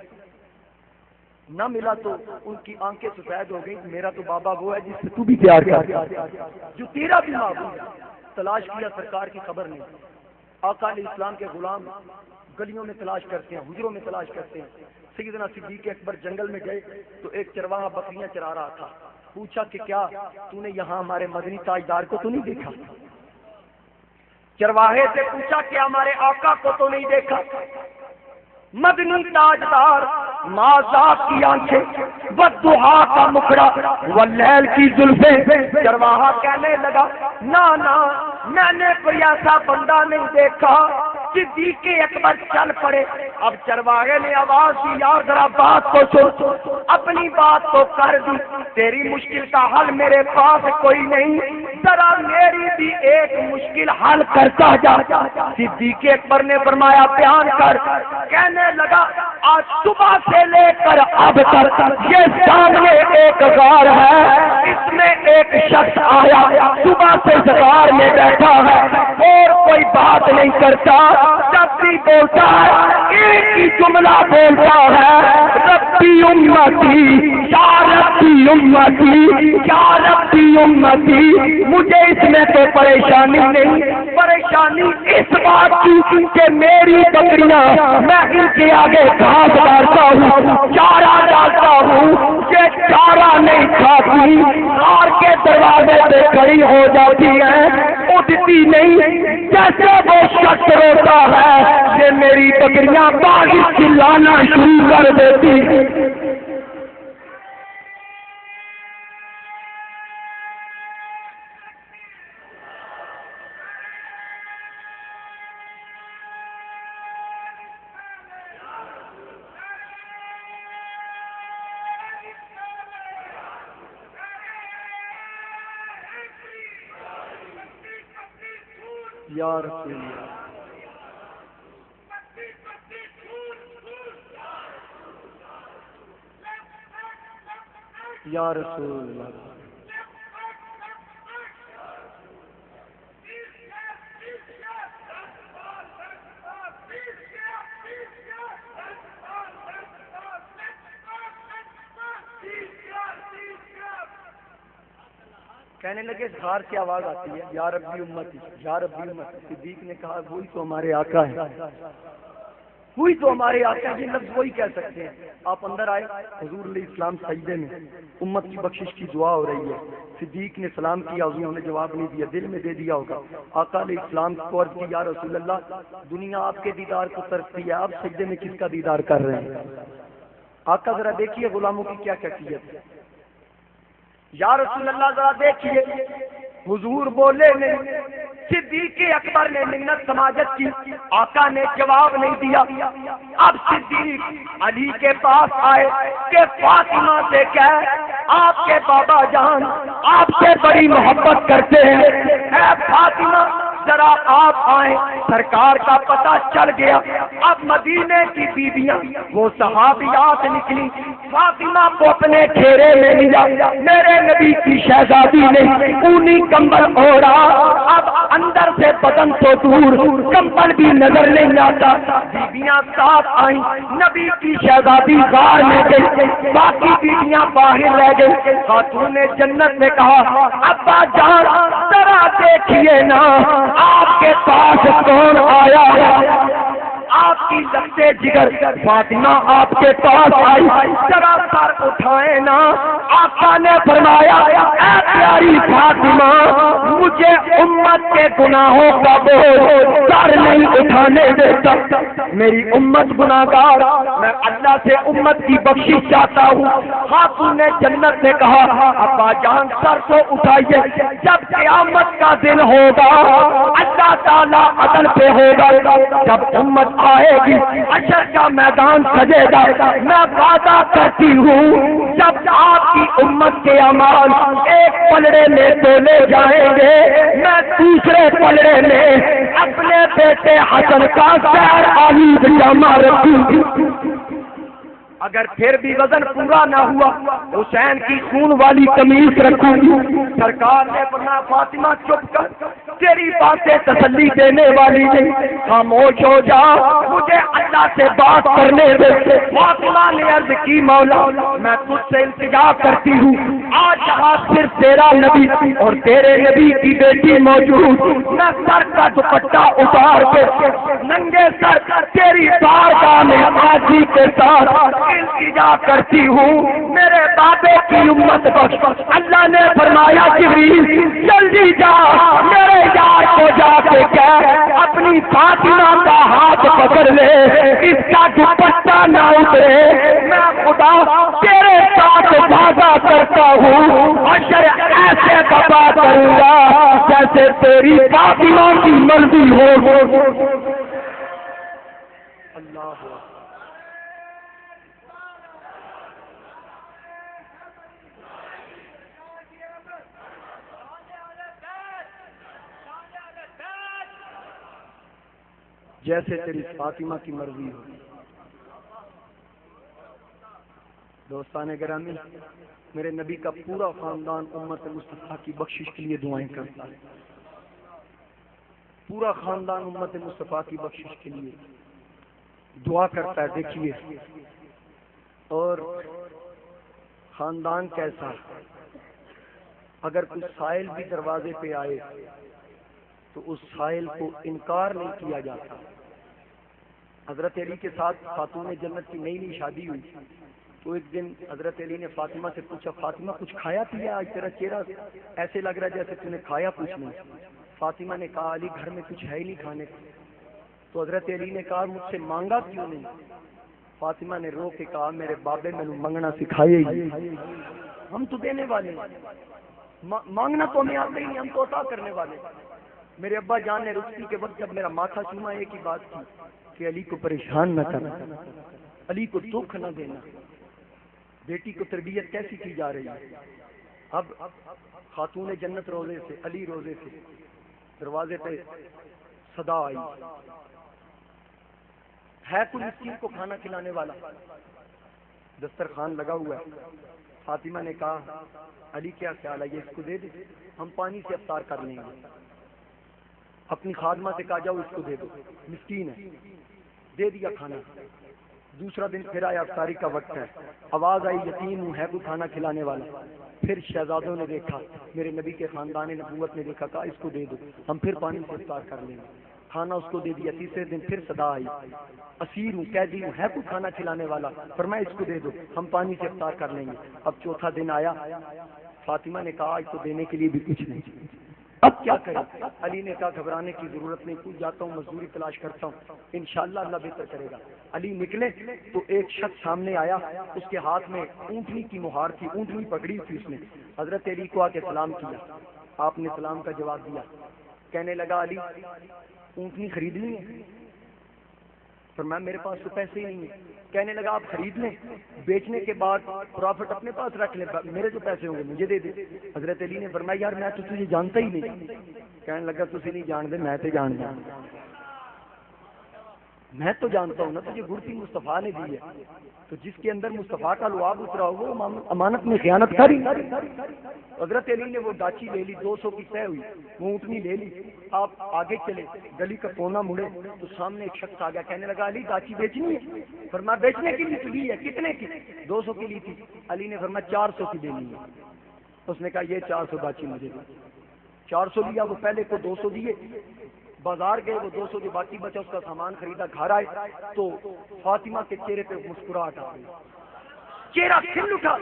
نہ ملا تو ان کی آنکھیں سفید ہو گئی. میرا تو بابا وہ ہے جس سے تو بھی پیار کرتا جو تیرا بھی معبود ہے. تلاش کیا سرکار کی خبر نہیں. آقا علیہ السلام کے غلام گلیوں میں تلاش کرتے ہیں حجروں میں تلاش کرتے ہیں. سیدنا صدیق اکبر جنگل میں گئے تو ایک چرواہا بکریاں چرا رہا تھا. پوچھا کہ کیا تو نے یہاں ہمارے مدنی تاجدار کو تو نہیں دیکھا. چرواہے سے پوچھا کہ ہمارے آقا کو تو نہیں دیکھا. مدنی تاجدار مازاد کی آنکھیں والضحا کا مکھڑا واللیل کی زلفیں. چرواہا کہنے لگا نا میں نے کوئی ایسا بندہ نہیں دیکھا. صدیق اکبر چل پڑے. اب چرواہے نے آواز دی یار ذرا بات کو سن. اپنی بات تو کر دی. تیری مشکل کا حل میرے پاس کوئی نہیں. ذرا میری بھی ایک مشکل حل کرتا جا. صدیق اکبر نے فرمایا بیان کر. کہنے لگا آج صبح سے لے کر اب تک یہ سامنے ایک غار ہے. اس میں ایک شخص آیا صبح سے غار میں بیٹھا ہے اور کوئی بات نہیں کرتا. جب بھی بولتا ہے ایک ہی جملہ بولتا ہے ربی امتی یا ربی امتی یا ربی امتی. مجھے اس میں تو پریشانی نہیں. پریشانی اس بات کی کہ میری بکریاں میں ان کے آگے گھاس ڈالتا ہوں چارہ ڈالتا ہوں. یہ چارہ نہیں کھاتی. غار کے دروازے پہ کھڑی ہو جاتی ہے اٹھتی نہیں. جیسے وہ شخص روتا ہے کہ میری بکریاں باغی چلانا شروع کر دیتی. یا رسول اللہ، یا رسول اللہ، کہنے لگے دھار سے آواز آتی ہے یا ربی امتی، یا ربی امتی۔ صدیق نے کہا وہی تو ہمارے آقا ہے، وہی تو ہمارے آقا ہے، یہ لفظ وہی کہہ سکتے ہیں۔ آپ اندر آئے، حضور علیہ السلام سجدے میں، امت کی بخشش کی دعا ہو رہی ہے۔ صدیق نے سلام کیا، حضور نے جواب نہیں دیا، دل میں دے دیا ہوگا۔ آقا علیہ السلام کو عرض کی یا رسول اللہ، دنیا آپ کے دیدار کو ترستی ہے، آپ سجدے میں کس کا دیدار کر رہے ہیں؟ آقا ذرا دیکھیے غلاموں کی کیا کیفیت ہے۔ یا رسول اللہ ذرا دیکھیے، حضور بولے نہیں، صدیق اکبر نے منت سماجت کی، آقا نے جواب نہیں دیا۔ اب صدیق علی کے پاس آئے کہ فاطمہ سے کہہ آپ کے بابا جان آپ سے بڑی محبت کرتے ہیں، اے فاطمہ ذرا آپ آئیں۔ سرکار کا پتہ چل گیا۔ اب مدینے کی بیویاں وہ صحابیات نکلی، فاطمہ کو اپنے گھیرے میں لیا، میرے نبی کی شہزادی نے اونی کمبل اوڑھا، اب اندر سے بدن تو دور کمبل بھی نظر نہیں آتا۔ بیویاں ساتھ آئیں، نبی کی شہزادی غار میں گئی، باقی بیویاں باہر رہ گئی۔ خاتون جنت نے کہا ابا جان ذرا دیکھیے نا آپ کے پاس کون آیا ہے، آپ کی لگتے جگر فاطمہ آپ کے پاس آئی، ذرا سر اٹھائے نا۔ آقا نے فرمایا اے پیاری فاطمہ مجھے امت کے گناہوں کا بوجھ سر نہیں اٹھانے دیتا، میری امت گناہگار، میں اللہ سے امت کی بخشش چاہتا ہوں۔ خاتون نے جنت نے کہا ابا جان سر تو اٹھائیے، جب قیامت کا دن ہوگا اللہ تعالیٰ عدل پہ ہوگا، جب امت آئے گی حشر کا میدان سجے گا، میں وعدہ کرتی ہوں جب آپ کی امت کے اعمال ایک پلڑے میں تولے جائیں گے، میں دوسرے پلڑے میں اپنے بیٹے حسن کا سیر آلود جامہ رکھوں گی۔ اگر پھر بھی وزن پورا نہ ہوا حسین کی خون والی قمیص رکھوں گی۔ سرکار نے فرمایا فاطمہ چپ کر، تیری باتیں تسلی دینے والی نہیں، خاموش ہو جا، مجھے اللہ سے بات کرنے دے۔ فاطمہ نے عرض کی مولا میں تجھ سے التجا کرتی ہوں، آج یہاں صرف تیرا نبی اور تیرے نبی کی بیٹی موجود، میں سر کا دوپٹہ اتار کے ننگے سر تیری بارگاہ میں عاجزی کے ساتھ التجا کرتی ہوں، میرے بابے کی امت بخش۔ اللہ نے فرمایا جبریل جلدی جا، میرے یار کو جا کے کہہ اپنی فاطمہ کا ہاتھ پکڑ لے، اس کا دوپٹہ نہ اترے، میں خدا تیرے ساتھ وعدہ کرتا ہوں حشر ایسے بابا کروں گا جیسے تیری فاطمہ کی مرضی ہو۔ اللہ جیسے تیری فاطمہ کی مرضی ہو۔ دوستان گرامی، میرے نبی کا پورا خاندان امت مصطفیٰ کی بخشش کے لیے دعائیں کرتا ہے، پورا خاندان امت مصطفیٰ کی بخشش کے لیے دعا کرتا ہے۔ دیکھیے اور خاندان کیسا، اگر کوئی سائل بھی دروازے پہ آئے تو اس سائل کو انکار نہیں کیا جاتا۔ حضرت علی کے ساتھ خاتون جنت کی نئی نئی شادی ہوئی تو ایک دن حضرت علی نے فاطمہ سے پوچھا فاطمہ کچھ کھایا پیا، آج تیرا چہرہ ایسے لگ رہا ہے جیسے تم نے کھایا کچھ نہیں۔ فاطمہ نے کہا علی گھر میں کچھ ہے ہی نہیں کھانے کو۔ تو حضرت علی نے کہا مجھ سے مانگا کیوں نہیں؟ فاطمہ نے رو کے کہا میرے بابے میں نے مانگنا سکھائے ہی، ہم تو دینے والے ہیں، مانگنا تو ہمیں آتا ہی نہیں، ہم تو عطا کرنے والے۔ میرے ابا جان نے رخصتی کے وقت جب میرا ماتھا چوما ایک ہی بات کی کہ علی کو پریشان نہ کرنا، علی کو دکھ نہ دینا۔ بیٹی کو تربیت کیسی کی جا رہی ہے؟ اب خاتون جنت روزے سے، علی روزے سے، دروازے پہ صدا آئی، ہے کوئی مسکین کو کھانا کھلانے والا؟ دسترخوان لگا ہوا ہے۔ فاطمہ نے کہا علی کیا خیال ہے، یہ اس کو دے دے، ہم پانی سے افطار کر لیں گے۔ اپنی خادمہ سے کہا جاؤ اس کو دے دو، مسکین ہے، دے دیا کھانا۔ دوسرا دن پھر آیا، افطاری کا وقت ہے، آواز آئی یتیم ہوں، ہے کوئی کھانا کھلانے والا؟ پھر شہزادوں نے دیکھا، میرے نبی کے خاندان نبوت نے دیکھا، کہا اس کو دے دو، ہم پھر پانی سے افطار کر لیں گے۔ کھانا اس کو دے دیا۔ تیسرے دن پھر صدا آئی، اسیر ہوں، قیدی ہوں، ہے کوئی کھانا کھلانے والا؟ فرمایا اس کو دے دو، ہم پانی سے افطار کر لیں گے۔ اب چوتھا دن آیا، فاطمہ نے کہا اس کو دینے کے لیے بھی کچھ نہیں، اب کیا کریں؟ علی نے کہا گھبرانے کی ضرورت نہیں، کچھ جاتا ہوں مزدوری تلاش کرتا ہوں، انشاءاللہ اللہ بہتر کرے گا۔ علی نکلے تو ایک شخص سامنے آیا، اس کے ہاتھ میں اونٹنی کی مہار تھی، اونٹنی پکڑی تھی اس نے۔ حضرت علی کو آ کے سلام کیا، آپ نے سلام کا جواب دیا۔ کہنے لگا علی اونٹنی خریدنی ہے؟ فرمایا میرے پاس تو پیسے ہی نہیں ہیں۔ کہنے لگا آپ خرید لیں، بیچنے کے بعد پروفٹ اپنے پاس رکھ لیں، میرے جو پیسے ہوں گے مجھے دے دیں۔ حضرت علی نے فرمایا یار میں تو تجھے جانتا ہی نہیں۔ کہنے لگا تجھے نہیں جانتے، میں تو جانتا ہوں، میں تو جانتا ہوں نا، تجھے گڑتی مصطفیٰ نے دی ہے، تو جس کے اندر مصطفیٰ کا لعاب اترا ہو وہ امانت میں خیانت کری۔ حضرت علی نے وہ ڈاچی لے لی، 200 کی طے ہوئی، وہ اونٹنی لے لی۔ آپ آگے چلے، گلی کا کونا مڑے تو سامنے ایک شخص آ گیا، کہنے لگا علی ڈاچی بیچنی ہے؟ فرمایا بیچنے کی لیے تو لی ہے، کتنے کی؟ 200 کی لی تھی۔ علی نے فرمایا 400 کی دینی ہے۔ اس نے کہا یہ 400 ڈاچی مجھے دی۔ 400 لیا، وہ پہلے کو 200 دیے، بازار گئے، وہ 200 کے باقی بچا، اس کا سامان خریدا، گھر آئے تو فاطمہ کے چہرے پہ مسکراہٹ آ گئی، چہرہ کھل اٹھا،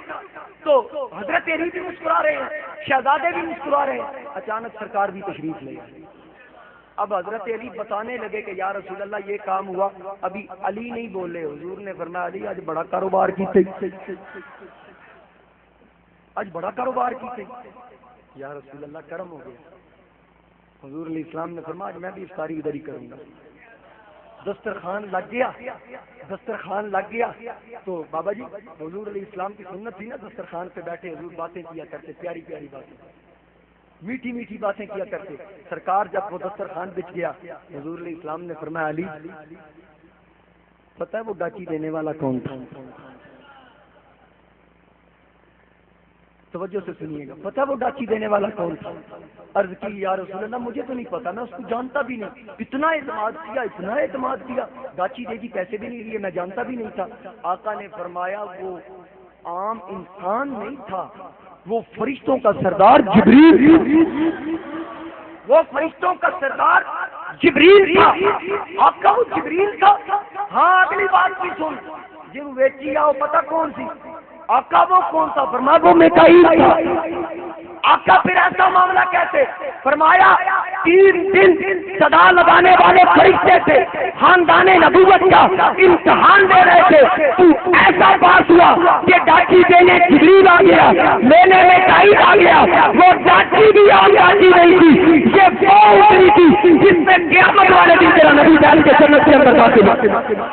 تو حضرت علی بھی مسکرا رہے ہیں، شہزادے بھی مسکرا رہے ہیں۔ اچانک سرکار بھی تشریف لے آئے۔ اب حضرت علی بتانے لگے کہ یا رسول اللہ یہ کام ہوا۔ ابھی علی نہیں بولے، حضور نے فرمایا علی آج بڑا کاروبار کیتے، آج بڑا کاروبار کیتے۔ یا رسول اللہ کرم ہو گیا۔ حضور علیہ السلام نے فرمایا میں بھی افطاری ادھر ہی کروں گا۔ دسترخوان لگ گیا، دسترخوان لگ گیا تو بابا جی حضور علیہ السلام کی سنت تھی نا، دسترخوان پہ بیٹھے حضور باتیں کیا کرتے، پیاری پیاری باتیں، میٹھی میٹھی باتیں کیا کرتے۔ سرکار جب وہ دسترخوان بچ گیا، حضور علیہ السلام نے فرمایا علی پتہ ہے وہ ڈاچی دینے والا کون تھا؟ توجہ سے سنیے گا، پتہ وہ ڈاچی دینے والا کون تھا؟ عرض کی یا رسول اللہ مجھے تو نہیں پتا، میں اس کو جانتا بھی نہیں، اتنا اعتماد کیا، اتنا اعتماد کیا، ڈاچی دے گی، پیسے بھی نہیں لیے، میں جانتا بھی نہیں تھا۔ آقا نے فرمایا وہ عام انسان نہیں تھا، وہ فرشتوں کا سردار جبریل، وہ فرشتوں کا سردار جبریل تھا۔ آقا وہ جبریل تھا۔ ہاں اگلی بات بھی سن، جن ویچی آؤ پتہ کون سی؟ آقا وہ کون سا؟ فرمایا وہ میکائیل تھا۔ آقا پھر ایسا معاملہ کیسے؟ فرمایا 3 دن صدا لگانے والے فرشتے تھے، خاندان نبوت کا امتحان دے رہے تھے، تو ایسا پاس ہوا کہ ڈاچی دینے جبریل آ گیا، لینے میکائیل آ گیا، وہ ڈاچی بھی عام ڈاچی نہیں تھی، یہ وہ اتری تھی جس میں قیامت والے دن تیرا نبی جان کے جنت کے اندر داخل ہوا۔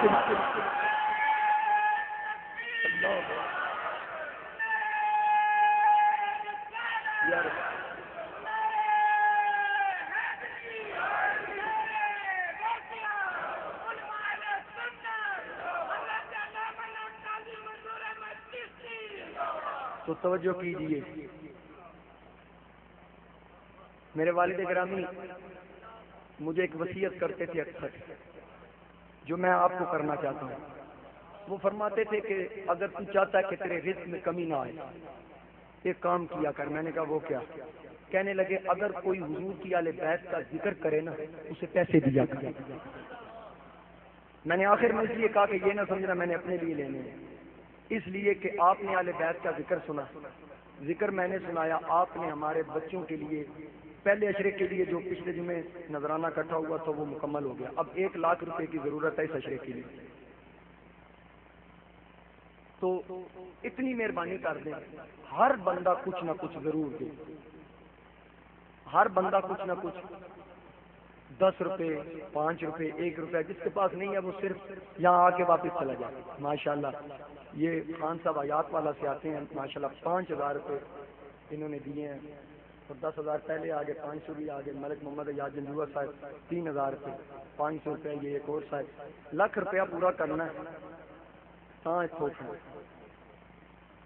تو توجہ کیجیے، میرے والد گرامی مجھے ایک وصیت کرتے تھے اکثر، جو میں آپ کو کرنا چاہتا ہوں۔ وہ فرماتے تھے کہ اگر تو چاہتا ہے کہ تیرے رزق میں کمی نہ آئے ایک کام کیا کر۔ میں نے کہا وہ کیا؟ کہنے لگے اگر کوئی حضور کی اہل بیت کا ذکر کرے نا اسے پیسے دیا کر۔ میں نے آخر میں اس لیے کہا کہ یہ نہ سمجھنا میں نے اپنے لیے لینے ہیں، اس لیے کہ آپ نے اہل بیت کا ذکر سنا، ذکر میں نے سنایا، آپ نے ہمارے بچوں کے لیے پہلے اشرے کے لیے جو پچھلے جمعے نذرانہ اکٹھا ہوا تو وہ مکمل ہو گیا، اب 1 لاکھ روپے کی ضرورت ہے اس اشرے کے لیے، تو اتنی مہربانی کر دیں، ہر بندہ کچھ نہ کچھ ضرور دے، ہر بندہ کچھ نہ کچھ، 10 روپے 5 روپے 1 روپے، جس کے پاس نہیں ہے وہ صرف یہاں آ کے واپس چلا جائے۔ ماشاءاللہ یہ خان صاحب آیات والا سے آتے ہیں، ماشاءاللہ 5000 روپے انہوں نے دیے ہیں، اور 10,000 پہلے آگے 500 بھی آگے ملک محمد یاد جنجوہ صاحب 3,000 روپے 500 روپے یہ ایک اور صاحب لاکھ روپیہ پورا کرنا ہے ہاں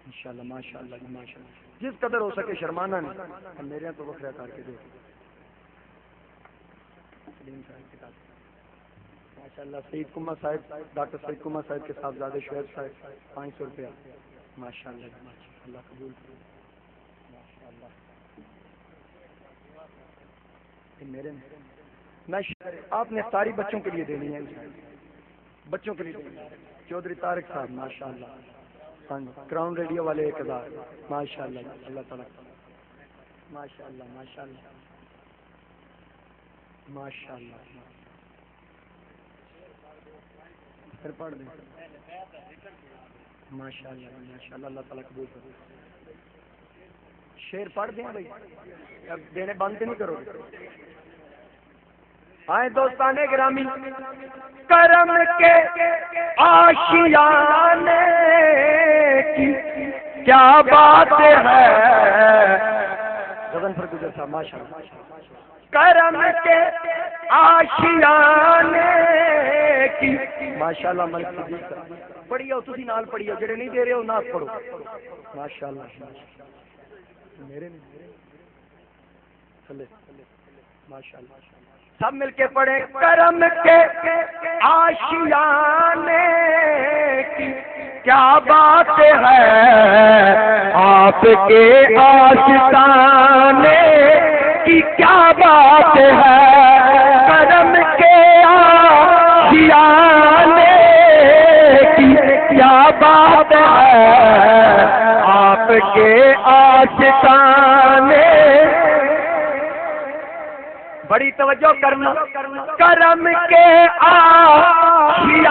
انشاءاللہ ماشاءاللہ جی ماشاءاللہ جس قدر ہو سکے شرمانا نہیں میرے یہاں تو وکھرا کر کے دو ماشاءاللہ سعید کما صاحب ڈاکٹر سعید کما صاحب کے صاحبزادے شعیب صاحب 500 روپیہ ماشاءاللہ اللہ قبول کرے ماشاءاللہ میرے میں آپ نے ساری بچوں کے لیے دینی ہے بچوں کے لیے دینی ہے چودھری طارق صاحب ماشاءاللہ کراؤن ریڈیو والے 1,000 ماشاءاللہ اللہ تعالیٰ ماشاءاللہ ماشاءاللہ ماشاءاللہ پھر پڑھ دیں ماشاءاللہ ماشاءاللہ اللہ تعالیٰ قبول کرے شعر پڑھ دیں بھائی اب دینے بند نہیں کرو گے آئے دوستان گرامی کرم کے آشیانے کی کیا بات ہے غزن پر گزر صاحب ماشاءاللہ کرم کے آشیانے کی ماشاءاللہ ملک صدیق صاحب پڑھیو تسی نال پڑھیو جڑے نہیں دے رہے ہو نہ پڑھو ماشاءاللہ میرے ماشاءاللہ سب مل کے پڑھیں کرم کے آشیانے کی کیا بات ہے آپ کے آشیانے کی کیا بات ہے کرم کے آشیانے کی کیا بات ہے آپ کے آشیانے بڑی توجہ کرنا کرم کے آشیانے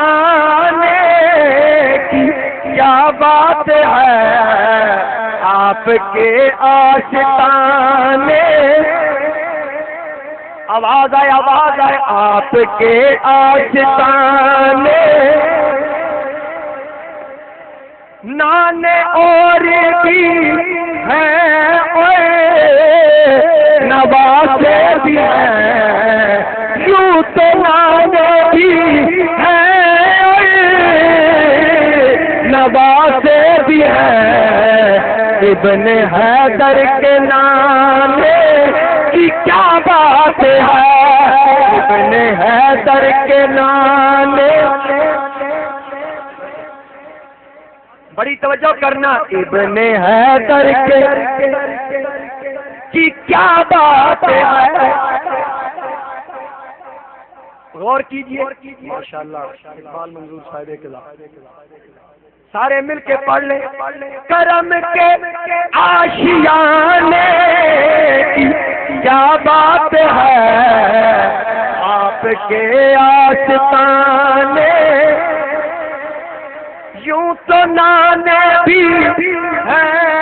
کی کیا بات ہے آپ کے آشیانے آواز آئے آپ کے آشیانے نانے اور بھی ہیں نوازے بھی ہیں یوں تو نانے بھی ہیں نوازے بھی ہیں ابن حیدر کے نانے کی کیا بات ہے ابن حیدر کے نانے بڑی توجہ کرنا ابن حیدر کی کیا بات ہے غور کیجئے ماشاءاللہ اقبال منظور صاحب کے سارے مل کے پڑھ لیں کرم کے آشیانے کی کیا بات ہے آپ کے آشیانے یوں تو نانے بھی ہیں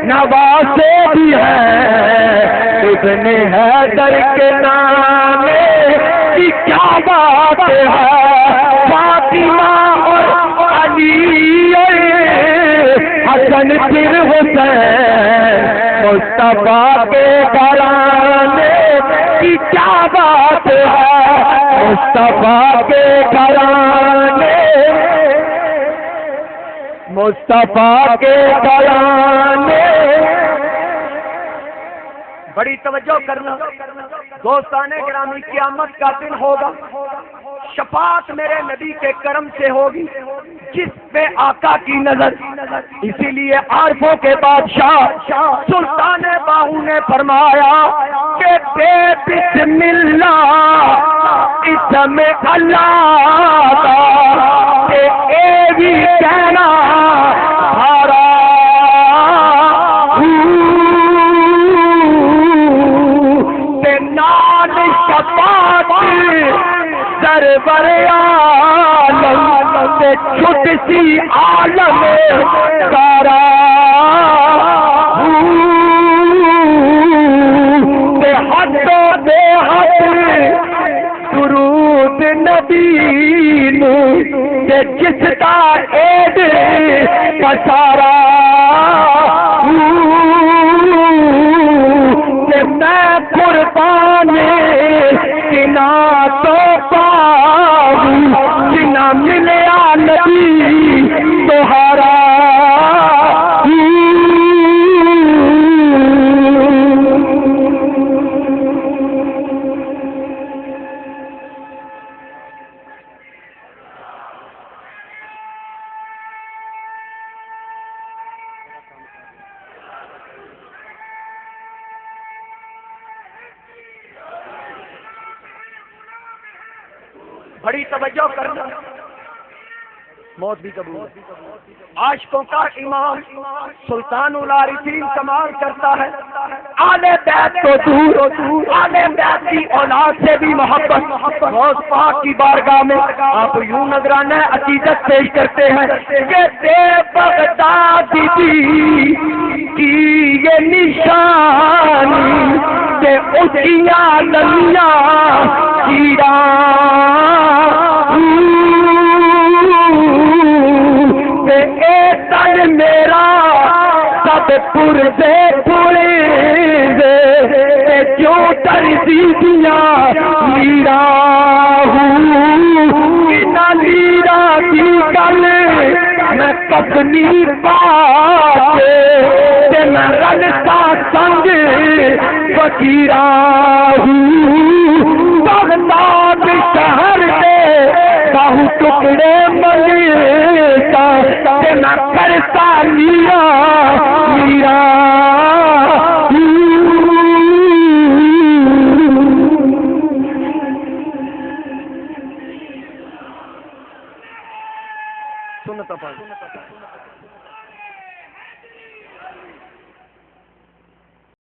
نوازے بھی ہیں ابن حیدر کے نانے کی کیا بات ہے فاطمہ اور علی حسن پھر حسین مصطفیٰ کے گھرانے کی کیا بات ہے مصطفیٰ کے گھرانے مصطفیٰ کے گھرانے بڑی توجہ کرنا دوستان گرامی قیامت کا دن ہوگا شفاعت میرے نبی کے کرم سے ہوگی جس پہ آقا کی نظر اسی لیے عارفوں کے بادشاہ سلطان باہو نے فرمایا کہ بے بسم اللہ اسم اللہ کا کہ اے بھی کہنا ہارا نام شفاعت سرور عالم سے چھٹ سی عالم سارا بے حد و بے حد درود نبی نو جس کا عید پسارا نہ تو پاؤں جنا ملیا نبی تہارا بڑی توجہ کرنا، موت بھی قبول ہے۔ عاشقوں کا امام سلطان العارفین کمال کرتا ہے، آل بیت تو دور، آل بیت کی اولاد سے بھی محبت۔ غوث پاک کی بارگاہ میں آپ یوں نذرانہ عقیدت پیش کرتے ہیں کہ بے بغداد کی یہ نشانی کہ اٹھیاں لمیاں تن میرا سب پردے پورے جو ترسیدیاں میرا لیرا کی گل میں کپنی پاتے میں رلتا سنگ فقیرا بغداد شہر دے باہو ٹکڑے ملتا میں کرتا لیا میرا سنتا پاس